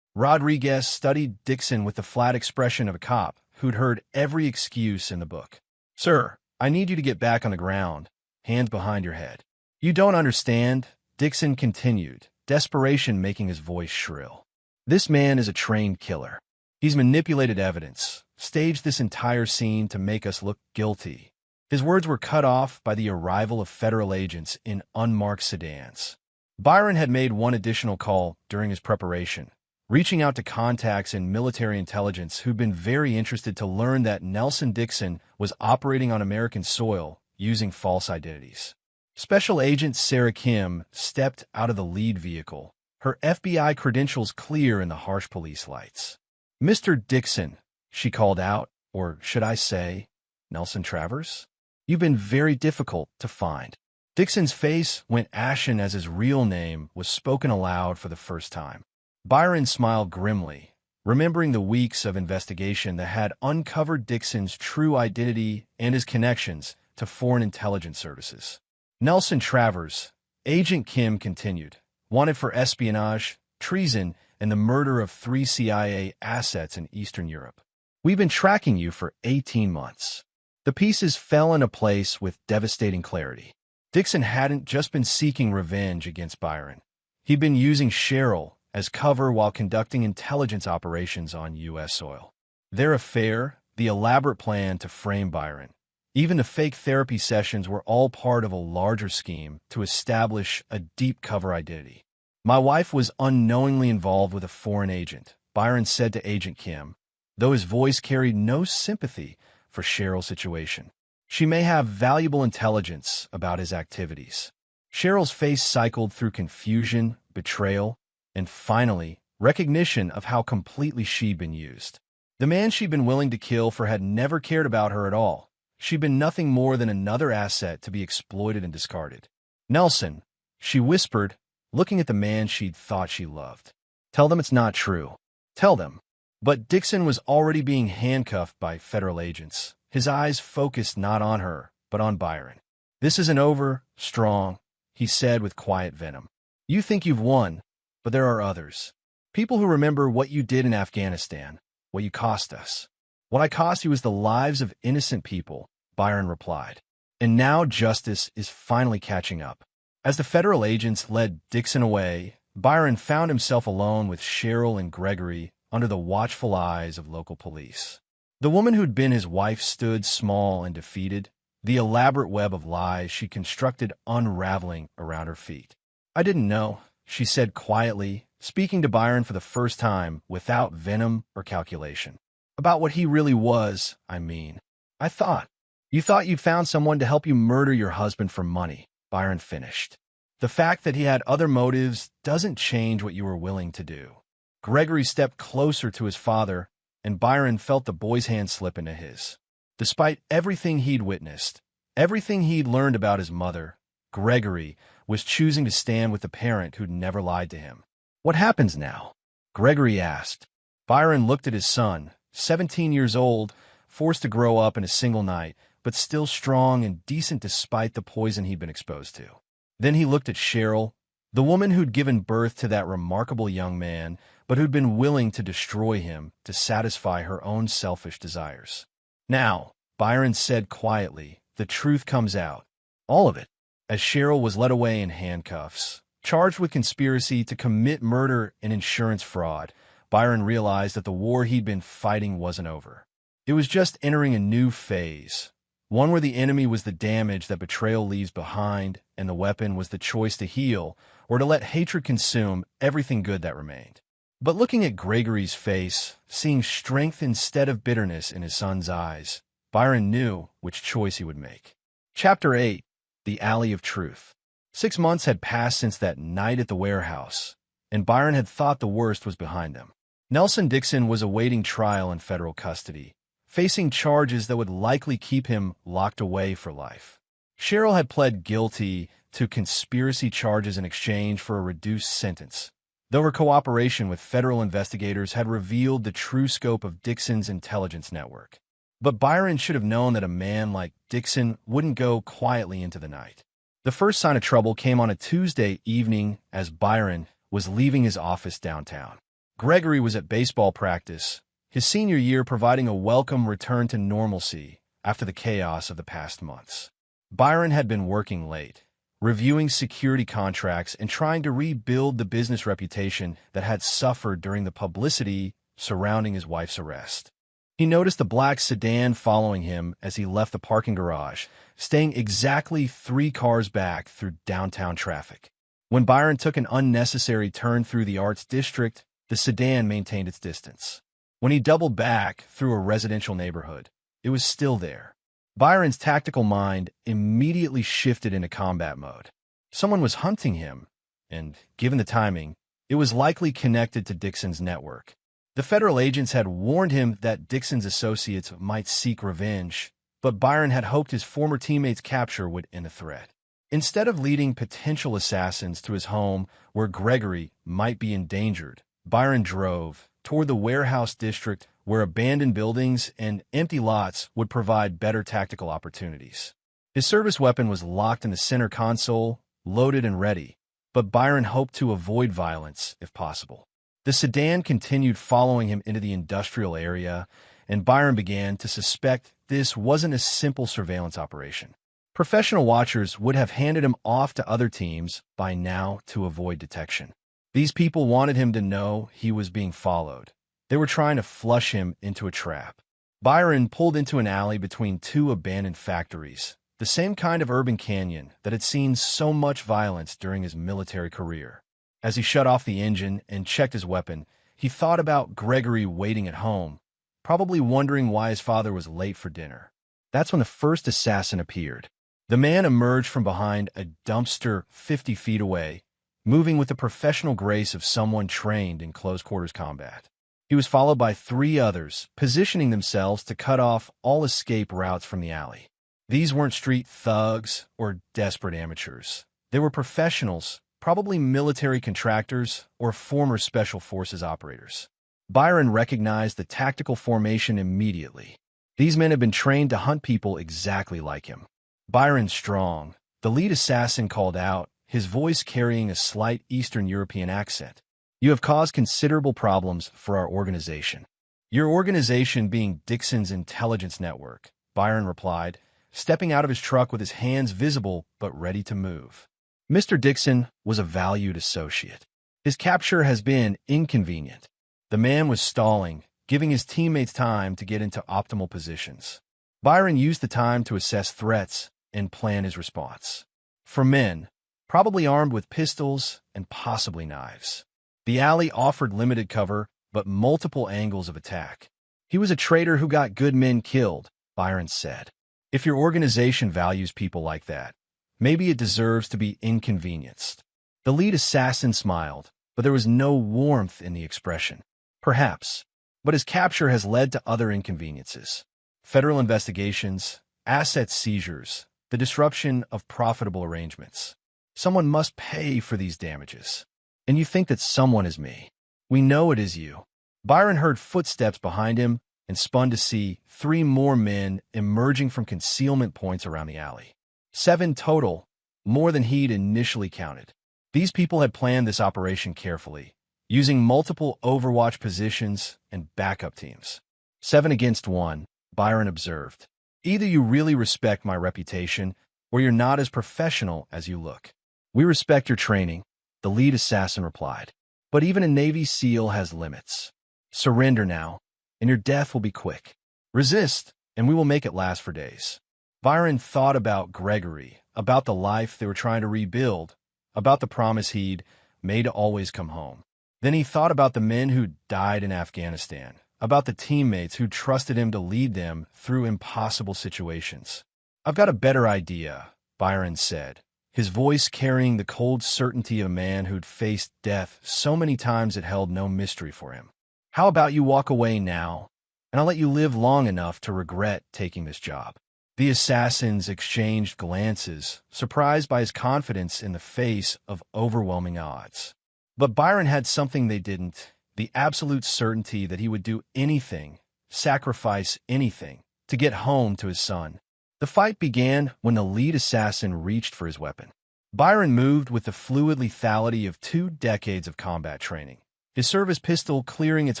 Rodriguez studied Dixon with the flat expression of a cop who'd heard every excuse in the book. "Sir, I need you to get back on the ground, hands behind your head." "You don't understand," Dixon continued, desperation making his voice shrill. "This man is a trained killer. He's manipulated evidence, staged this entire scene to make us look guilty." His words were cut off by the arrival of federal agents in unmarked sedans. Byron had made one additional call during his preparation, reaching out to contacts in military intelligence who'd been very interested to learn that Nelson Dixon was operating on American soil using false identities. Special Agent Sarah Kim stepped out of the lead vehicle, her FBI credentials clear in the harsh police lights. "Mr. Dixon," she called out, or should I say, Nelson Travers? "You've been very difficult to find." Dixon's face went ashen as his real name was spoken aloud for the first time. Byron smiled grimly, remembering the weeks of investigation that had uncovered Dixon's true identity and his connections to foreign intelligence services. "Nelson Travers," Agent Kim continued, "wanted for espionage, treason, and the murder of 3 CIA assets in Eastern Europe. We've been tracking you for 18 months. The pieces fell into place with devastating clarity. Dixon hadn't just been seeking revenge against Byron. He'd been using Cheryl as cover while conducting intelligence operations on U.S. soil. Their affair, the elaborate plan to frame Byron, even the fake therapy sessions were all part of a larger scheme to establish a deep cover identity. My wife was unknowingly involved with a foreign agent," Byron said to Agent Kim, though his voice carried no sympathy for Cheryl's situation. "She may have valuable intelligence about his activities." Cheryl's face cycled through confusion, betrayal, and finally, recognition of how completely she'd been used. The man she'd been willing to kill for had never cared about her at all. She'd been nothing more than another asset to be exploited and discarded. "Nelson," she whispered, looking at the man she'd thought she loved. "Tell them it's not true. Tell them." But Dixon was already being handcuffed by federal agents, his eyes focused not on her, but on Byron. "This isn't over, Strong," he said with quiet venom. "You think you've won, but there are others. People who remember what you did in Afghanistan, what you cost us." "What I cost you is the lives of innocent people," Byron replied. "And now justice is finally catching up." As the federal agents led Dixon away, Byron found himself alone with Cheryl and Gregory under the watchful eyes of local police. The woman who'd been his wife stood small and defeated, the elaborate web of lies she constructed unraveling around her feet. "I didn't know," she said quietly, speaking to Byron for the first time without venom or calculation. "About what he really was, I mean. I thought. You thought you'd found someone to help you murder your husband for money," Byron finished. "The fact that he had other motives doesn't change what you were willing to do." Gregory stepped closer to his father, and Byron felt the boy's hand slip into his. Despite everything he'd witnessed, everything he'd learned about his mother, Gregory was choosing to stand with the parent who'd never lied to him. "What happens now?" Gregory asked. Byron looked at his son, 17 years old, forced to grow up in a single night, but still strong and decent despite the poison he'd been exposed to. Then he looked at Cheryl, the woman who'd given birth to that remarkable young man, but who'd been willing to destroy him to satisfy her own selfish desires. "Now," Byron said quietly, "the truth comes out. All of it." As Cheryl was led away in handcuffs, charged with conspiracy to commit murder and insurance fraud, Byron realized that the war he'd been fighting wasn't over. It was just entering a new phase, one where the enemy was the damage that betrayal leaves behind, and the weapon was the choice to heal or to let hatred consume everything good that remained. But looking at Gregory's face, seeing strength instead of bitterness in his son's eyes, Byron knew which choice he would make. Chapter 8. The Alley of Truth. 6 months had passed since that night at the warehouse, and Byron had thought the worst was behind them. Nelson Dixon was awaiting trial in federal custody, facing charges that would likely keep him locked away for life. Cheryl had pled guilty to conspiracy charges in exchange for a reduced sentence, though her cooperation with federal investigators had revealed the true scope of Dixon's intelligence network. But Byron should have known that a man like Dixon wouldn't go quietly into the night. The first sign of trouble came on a Tuesday evening as Byron was leaving his office downtown. Gregory was at baseball practice, his senior year providing a welcome return to normalcy after the chaos of the past months. Byron had been working late, reviewing security contracts and trying to rebuild the business reputation that had suffered during the publicity surrounding his wife's arrest. He noticed the black sedan following him as he left the parking garage, staying exactly 3 cars back through downtown traffic. When Byron took an unnecessary turn through the Arts District, the sedan maintained its distance. When he doubled back through a residential neighborhood, it was still there. Byron's tactical mind immediately shifted into combat mode. Someone was hunting him, and, given the timing, it was likely connected to Dixon's network. The federal agents had warned him that Dixon's associates might seek revenge, but Byron had hoped his former teammates' capture would end the threat. Instead of leading potential assassins to his home where Gregory might be endangered, Byron drove toward the warehouse district where abandoned buildings and empty lots would provide better tactical opportunities. His service weapon was locked in the center console, loaded and ready, but Byron hoped to avoid violence if possible. The sedan continued following him into the industrial area, and Byron began to suspect this wasn't a simple surveillance operation. Professional watchers would have handed him off to other teams by now to avoid detection. These people wanted him to know he was being followed. They were trying to flush him into a trap. Byron pulled into an alley between 2 abandoned factories, the same kind of urban canyon that had seen so much violence during his military career. As he shut off the engine and checked his weapon, he thought about Gregory waiting at home, probably wondering why his father was late for dinner. That's when the first assassin appeared. The man emerged from behind a dumpster 50 feet away, moving with the professional grace of someone trained in close-quarters combat. He was followed by 3 others, positioning themselves to cut off all escape routes from the alley. These weren't street thugs or desperate amateurs. They were professionals, probably military contractors or former special forces operators. Byron recognized the tactical formation immediately. These men had been trained to hunt people exactly like him. Byron Strong, the lead assassin, called out, his voice carrying a slight Eastern European accent. "You have caused considerable problems for our organization." "Your organization being Dixon's intelligence network," Byron replied, stepping out of his truck with his hands visible but ready to move. Mr. Dixon was a valued associate. His capture has been inconvenient. The man was stalling, giving his teammates time to get into optimal positions. Byron used the time to assess threats and plan his response. 4 men, probably armed with pistols and possibly knives. The alley offered limited cover, but multiple angles of attack. "He was a traitor who got good men killed," Byron said. "If your organization values people like that, maybe it deserves to be inconvenienced." The lead assassin smiled, but there was no warmth in the expression. "Perhaps, but his capture has led to other inconveniences. Federal investigations, asset seizures, the disruption of profitable arrangements. Someone must pay for these damages. And you think that someone is me. We know it is you." Byron heard footsteps behind him and spun to see 3 more men emerging from concealment points around the alley. 7 total, more than he'd initially counted. These people had planned this operation carefully, using multiple overwatch positions and backup teams. 7 against 1, Byron observed. "Either you really respect my reputation, or you're not as professional as you look." "We respect your training," the lead assassin replied. "But even a Navy SEAL has limits. Surrender now, and your death will be quick. Resist, and we will make it last for days." Byron thought about Gregory, about the life they were trying to rebuild, about the promise he'd made to always come home. Then he thought about the men who died in Afghanistan, about the teammates who trusted him to lead them through impossible situations. "I've got a better idea," Byron said, his voice carrying the cold certainty of a man who'd faced death so many times it held no mystery for him. "How about you walk away now, and I'll let you live long enough to regret taking this job?" The assassins exchanged glances, surprised by his confidence in the face of overwhelming odds. But Byron had something they didn't, the absolute certainty that he would do anything, sacrifice anything, to get home to his son. The fight began when the lead assassin reached for his weapon. Byron moved with the fluid lethality of 2 decades of combat training, his service pistol clearing its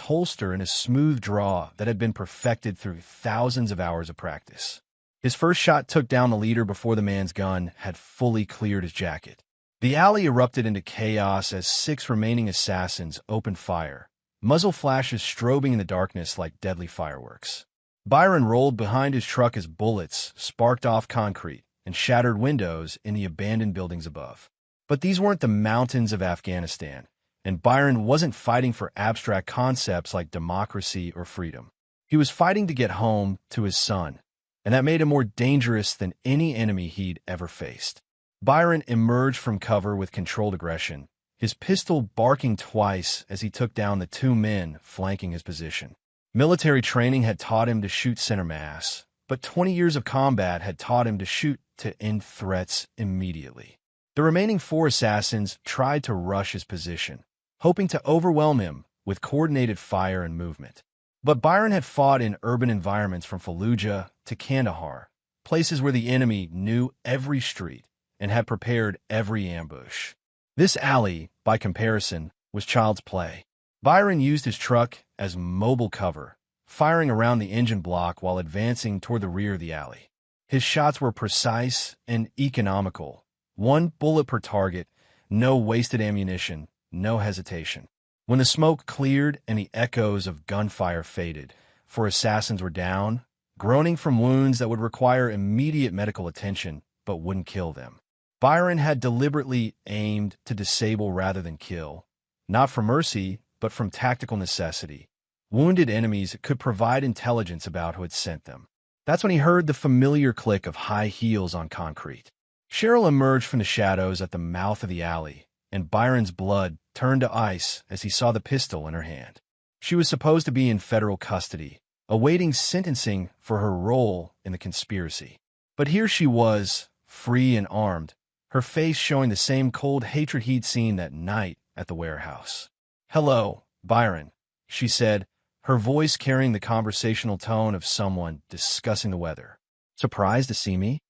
holster in a smooth draw that had been perfected through thousands of hours of practice. His first shot took down the leader before the man's gun had fully cleared his jacket. The alley erupted into chaos as 6 remaining assassins opened fire, muzzle flashes strobing in the darkness like deadly fireworks. Byron rolled behind his truck as bullets sparked off concrete and shattered windows in the abandoned buildings above. But these weren't the mountains of Afghanistan, and Byron wasn't fighting for abstract concepts like democracy or freedom. He was fighting to get home to his son, and that made him more dangerous than any enemy he'd ever faced. Byron emerged from cover with controlled aggression, his pistol barking twice as he took down the 2 men flanking his position. Military training had taught him to shoot center mass, but 20 years of combat had taught him to shoot to end threats immediately. The remaining 4 assassins tried to rush his position, hoping to overwhelm him with coordinated fire and movement. But Byron had fought in urban environments from Fallujah to Kandahar, places where the enemy knew every street and had prepared every ambush. This alley, by comparison, was child's play. Byron used his truck as mobile cover, firing around the engine block while advancing toward the rear of the alley. His shots were precise and economical. 1 bullet per target, no wasted ammunition, no hesitation. When the smoke cleared and the echoes of gunfire faded, 4 assassins were down, groaning from wounds that would require immediate medical attention but wouldn't kill them. Byron had deliberately aimed to disable rather than kill, not from mercy, but from tactical necessity. Wounded enemies could provide intelligence about who had sent them. That's when he heard the familiar click of high heels on concrete. Cheryl emerged from the shadows at the mouth of the alley, and Byron's blood turned to ice as he saw the pistol in her hand. She was supposed to be in federal custody, awaiting sentencing for her role in the conspiracy. But here she was, free and armed, her face showing the same cold hatred he'd seen that night at the warehouse. "Hello, Byron," she said, her voice carrying the conversational tone of someone discussing the weather. "Surprised to see me?"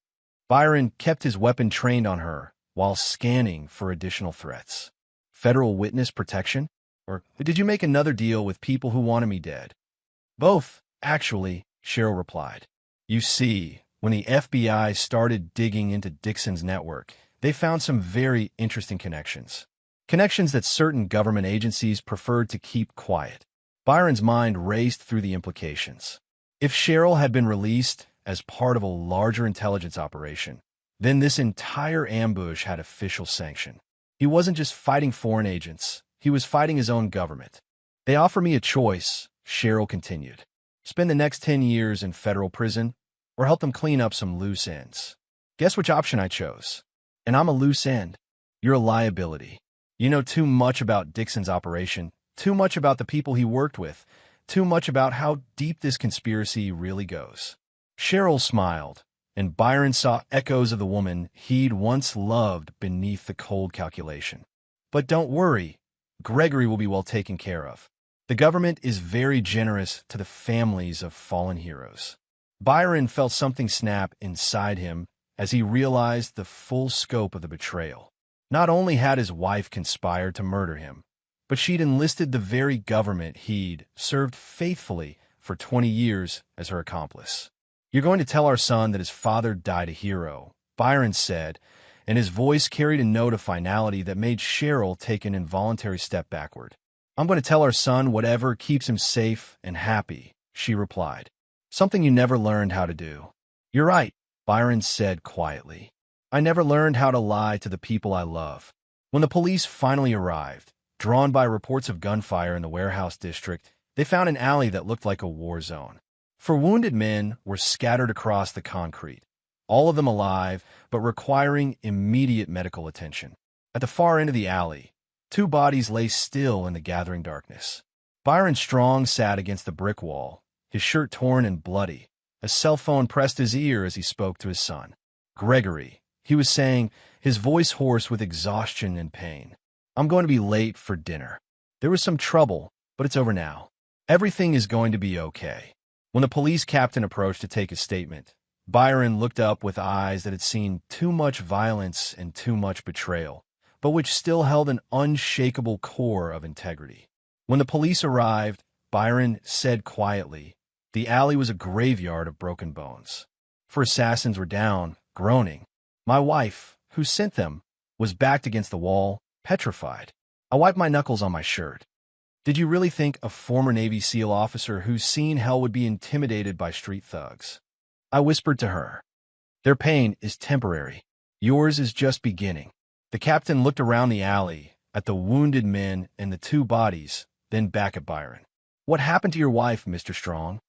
Byron kept his weapon trained on her while scanning for additional threats. "Federal witness protection? Or did you make another deal with people who wanted me dead?" "Both, actually," Cheryl replied. "You see, when the FBI started digging into Dixon's network, they found some very interesting connections. Connections that certain government agencies preferred to keep quiet." Byron's mind raced through the implications. If Cheryl had been released as part of a larger intelligence operation, then this entire ambush had official sanction. He wasn't just fighting foreign agents, he was fighting his own government. "They offer me a choice," Cheryl continued. "Spend the next 10 years in federal prison, or help them clean up some loose ends. Guess which option I chose? And I'm a loose end. You're a liability. You know too much about Dixon's operation, too much about the people he worked with, too much about how deep this conspiracy really goes." Cheryl smiled, and Byron saw echoes of the woman he'd once loved beneath the cold calculation. "But don't worry, Gregory will be well taken care of. The government is very generous to the families of fallen heroes." Byron felt something snap inside him as he realized the full scope of the betrayal. Not only had his wife conspired to murder him, but she'd enlisted the very government he'd served faithfully for 20 years as her accomplice. "You're going to tell our son that his father died a hero," Byron said, and his voice carried a note of finality that made Cheryl take an involuntary step backward. "I'm going to tell our son whatever keeps him safe and happy," she replied. "Something you never learned how to do." "You're right," Byron said quietly. "I never learned how to lie to the people I love." When the police finally arrived, drawn by reports of gunfire in the warehouse district, they found an alley that looked like a war zone. 4 wounded men were scattered across the concrete, all of them alive, but requiring immediate medical attention. At the far end of the alley, 2 bodies lay still in the gathering darkness. Byron Strong sat against the brick wall, his shirt torn and bloody, A cell phone pressed his ear as he spoke to his son. "Gregory," he was saying, his voice hoarse with exhaustion and pain. "I'm going to be late for dinner. There was some trouble, but it's over now. Everything is going to be okay." When the police captain approached to take his statement, Byron looked up with eyes that had seen too much violence and too much betrayal, but which still held an unshakable core of integrity. When the police arrived, Byron said quietly, "The alley was a graveyard of broken bones. 4 assassins were down, groaning. My wife, who sent them, was backed against the wall, petrified. I wiped my knuckles on my shirt. Did you really think a former Navy SEAL officer who's seen hell would be intimidated by street thugs?" I whispered to her, "Their pain is temporary. Yours is just beginning." The captain looked around the alley, at the wounded men and the 2 bodies, then back at Byron. "What happened to your wife, Mr. Strong?"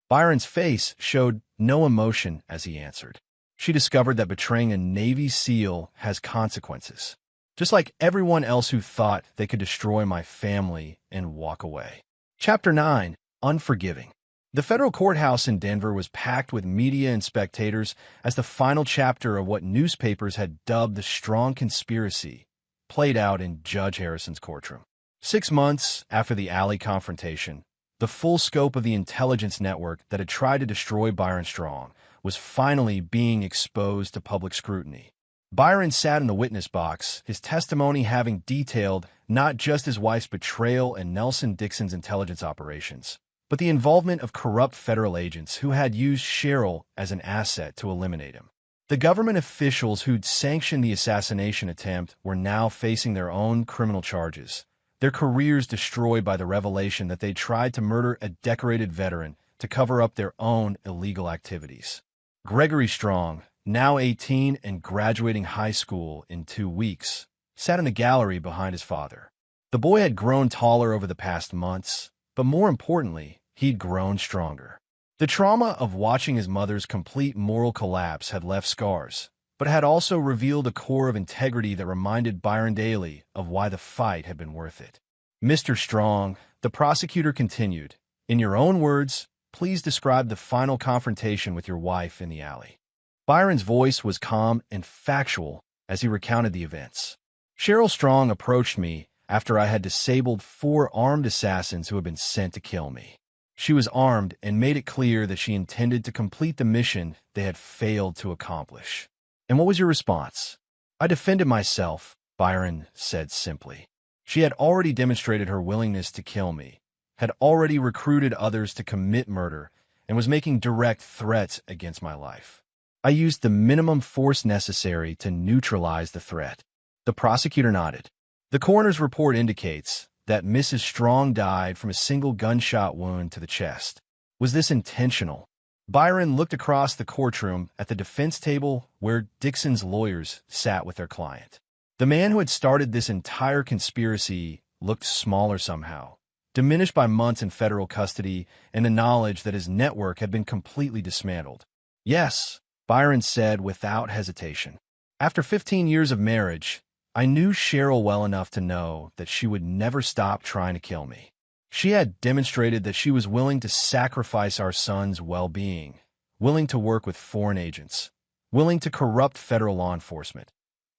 Byron's face showed no emotion as he answered. "She discovered that betraying a Navy SEAL has consequences. Just like everyone else who thought they could destroy my family and walk away." Chapter 9. Unforgiving. The federal courthouse in Denver was packed with media and spectators as the final chapter of what newspapers had dubbed the Strong Conspiracy played out in Judge Harrison's courtroom. 6 months after the alley confrontation, the full scope of the intelligence network that had tried to destroy Byron Strong was finally being exposed to public scrutiny. Byron sat in the witness box, his testimony having detailed not just his wife's betrayal and Nelson Dixon's intelligence operations, but the involvement of corrupt federal agents who had used Cheryl as an asset to eliminate him. The government officials who'd sanctioned the assassination attempt were now facing their own criminal charges, their careers destroyed by the revelation that they tried to murder a decorated veteran to cover up their own illegal activities. Gregory Strong, now 18 and graduating high school in 2 weeks, sat in the gallery behind his father. The boy had grown taller over the past months, but more importantly, he'd grown stronger. The trauma of watching his mother's complete moral collapse had left scars, but had also revealed a core of integrity that reminded Byron daily of why the fight had been worth it. "Mr. Strong," the prosecutor continued, "in your own words, please describe the final confrontation with your wife in the alley." Byron's voice was calm and factual as he recounted the events. "Cheryl Strong approached me after I had disabled 4 armed assassins who had been sent to kill me. She was armed and made it clear that she intended to complete the mission they had failed to accomplish." "And what was your response?" "I defended myself," Byron said simply. "She had already demonstrated her willingness to kill me, had already recruited others to commit murder, and was making direct threats against my life. I used the minimum force necessary to neutralize the threat." The prosecutor nodded. "The coroner's report indicates that Mrs. Strong died from a single gunshot wound to the chest. Was this intentional?" Byron looked across the courtroom at the defense table where Dixon's lawyers sat with their client. The man who had started this entire conspiracy looked smaller somehow, diminished by months in federal custody and the knowledge that his network had been completely dismantled. "Yes," Byron said without hesitation. "After 15 years of marriage, I knew Cheryl well enough to know that she would never stop trying to kill me. She had demonstrated that she was willing to sacrifice our son's well-being, willing to work with foreign agents, willing to corrupt federal law enforcement,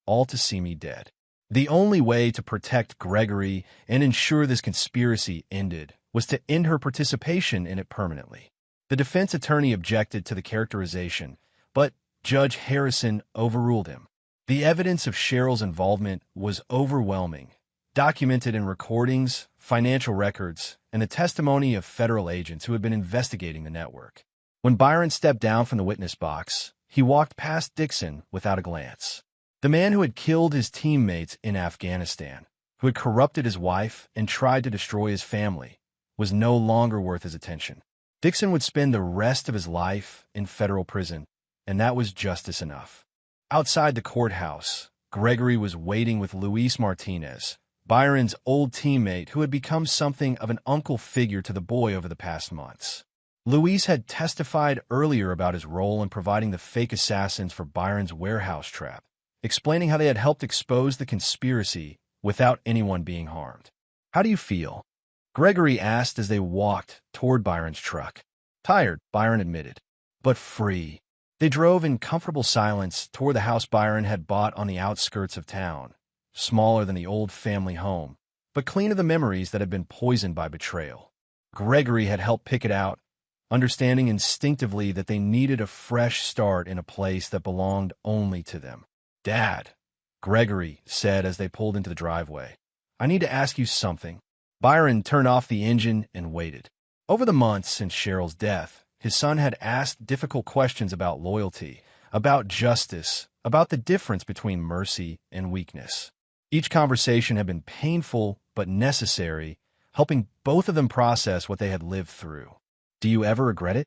all to see me dead. The only way to protect Gregory and ensure this conspiracy ended was to end her participation in it permanently." The defense attorney objected to the characterization, but Judge Harrison overruled him. The evidence of Cheryl's involvement was overwhelming, documented in recordings, financial records, and the testimony of federal agents who had been investigating the network. When Byron stepped down from the witness box, he walked past Dixon without a glance. The man who had killed his teammates in Afghanistan, who had corrupted his wife and tried to destroy his family, was no longer worth his attention. Dixon would spend the rest of his life in federal prison, and that was justice enough. Outside the courthouse, Gregory was waiting with Luis Martinez, Byron's old teammate who had become something of an uncle figure to the boy over the past months. Luis had testified earlier about his role in providing the fake assassins for Byron's warehouse trap, explaining how they had helped expose the conspiracy without anyone being harmed. "How do you feel?" Gregory asked as they walked toward Byron's truck. "Tired," Byron admitted. but free. They drove in comfortable silence toward the house Byron had bought on the outskirts of town, smaller than the old family home, but clean of the memories that had been poisoned by betrayal. Gregory had helped pick it out, understanding instinctively that they needed a fresh start in a place that belonged only to them. "Dad," Gregory said as they pulled into the driveway, "I need to ask you something." Byron turned off the engine and waited. Over the months since Cheryl's death, his son had asked difficult questions about loyalty, about justice, about the difference between mercy and weakness. Each conversation had been painful but necessary, helping both of them process what they had lived through. "Do you ever regret it?"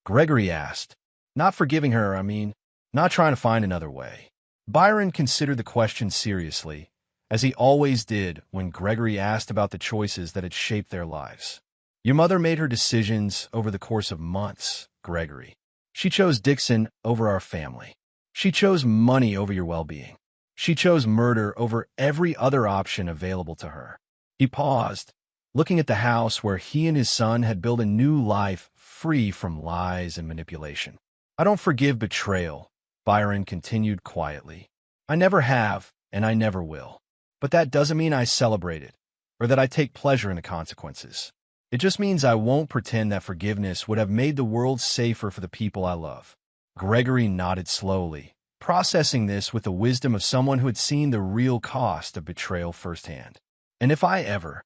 Gregory asked. "Not forgiving her, I mean. Not trying to find another way." Byron considered the question seriously, as he always did when Gregory asked about the choices that had shaped their lives. "Your mother made her decisions over the course of months, Gregory. She chose Dixon over our family. She chose money over your well-being. She chose murder over every other option available to her." He paused, looking at the house where he and his son had built a new life free from lies and manipulation. "I don't forgive betrayal," Byron continued quietly. "I never have, and I never will. But that doesn't mean I celebrate it, or that I take pleasure in the consequences. It just means I won't pretend that forgiveness would have made the world safer for the people I love." Gregory nodded slowly, processing this with the wisdom of someone who had seen the real cost of betrayal firsthand. "And if I ever—"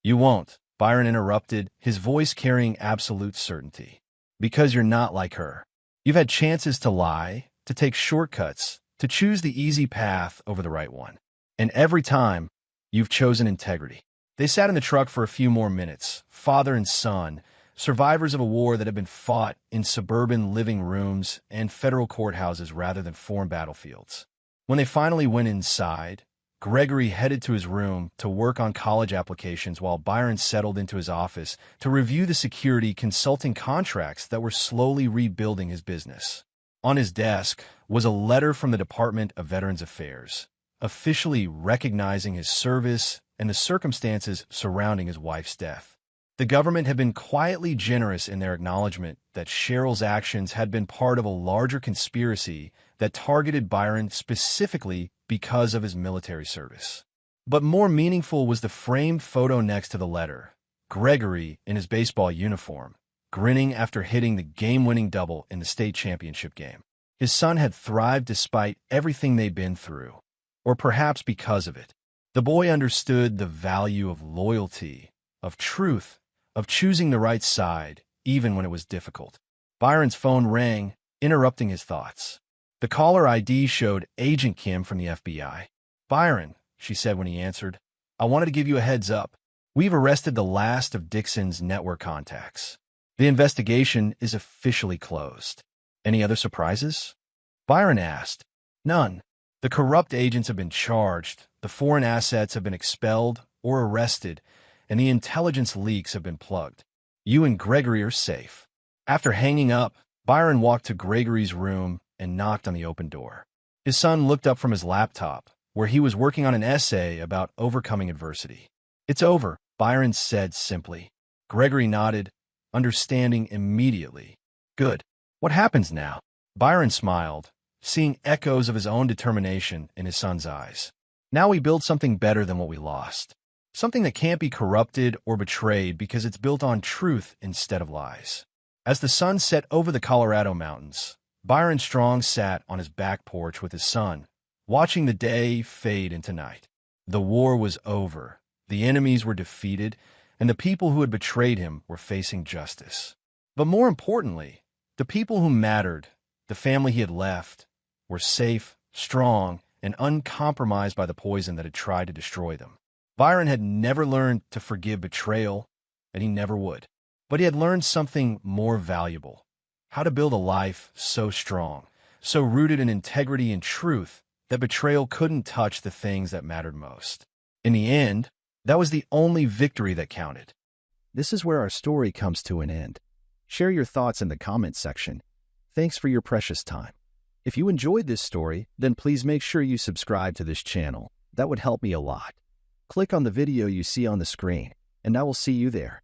"You won't," Byron interrupted, his voice carrying absolute certainty. "Because you're not like her. You've had chances to lie, to take shortcuts, to choose the easy path over the right one. And every time, you've chosen integrity." They sat in the truck for a few more minutes, father and son, survivors of a war that had been fought in suburban living rooms and federal courthouses rather than foreign battlefields. When they finally went inside, Gregory headed to his room to work on college applications while Byron settled into his office to review the security consulting contracts that were slowly rebuilding his business. On his desk was a letter from the Department of Veterans Affairs, officially recognizing his service and the circumstances surrounding his wife's death. The government had been quietly generous in their acknowledgement that Cheryl's actions had been part of a larger conspiracy that targeted Byron specifically because of his military service. But more meaningful was the framed photo next to the letter, Gregory in his baseball uniform, grinning after hitting the game-winning double in the state championship game. His son had thrived despite everything they'd been through, or perhaps because of it. The boy understood the value of loyalty, of truth, of choosing the right side, even when it was difficult. Byron's phone rang, interrupting his thoughts. The caller ID showed Agent Kim from the FBI. "Byron," she said when he answered, "I wanted to give you a heads up. We've arrested the last of Dixon's network contacts. The investigation is officially closed." "Any other surprises?" Byron asked. "None. The corrupt agents have been charged, the foreign assets have been expelled or arrested, and the intelligence leaks have been plugged. You and Gregory are safe." After hanging up, Byron walked to Gregory's room and knocked on the open door. His son looked up from his laptop, where he was working on an essay about overcoming adversity. "It's over," Byron said simply. Gregory nodded, understanding immediately. "Good. What happens now?" Byron smiled, seeing echoes of his own determination in his son's eyes. "Now we build something better than what we lost. Something that can't be corrupted or betrayed because it's built on truth instead of lies." As the sun set over the Colorado mountains, Byron Strong sat on his back porch with his son, watching the day fade into night. The war was over, the enemies were defeated, and the people who had betrayed him were facing justice. But more importantly, the people who mattered, the family he had left, were safe, strong, and uncompromised by the poison that had tried to destroy them. Byron had never learned to forgive betrayal, and he never would. But he had learned something more valuable: how to build a life so strong, so rooted in integrity and truth, that betrayal couldn't touch the things that mattered most. In the end, that was the only victory that counted. This is where our story comes to an end. Share your thoughts in the comments section. Thanks for your precious time. If you enjoyed this story, then please make sure you subscribe to this channel. That would help me a lot. Click on the video you see on the screen, and I will see you there.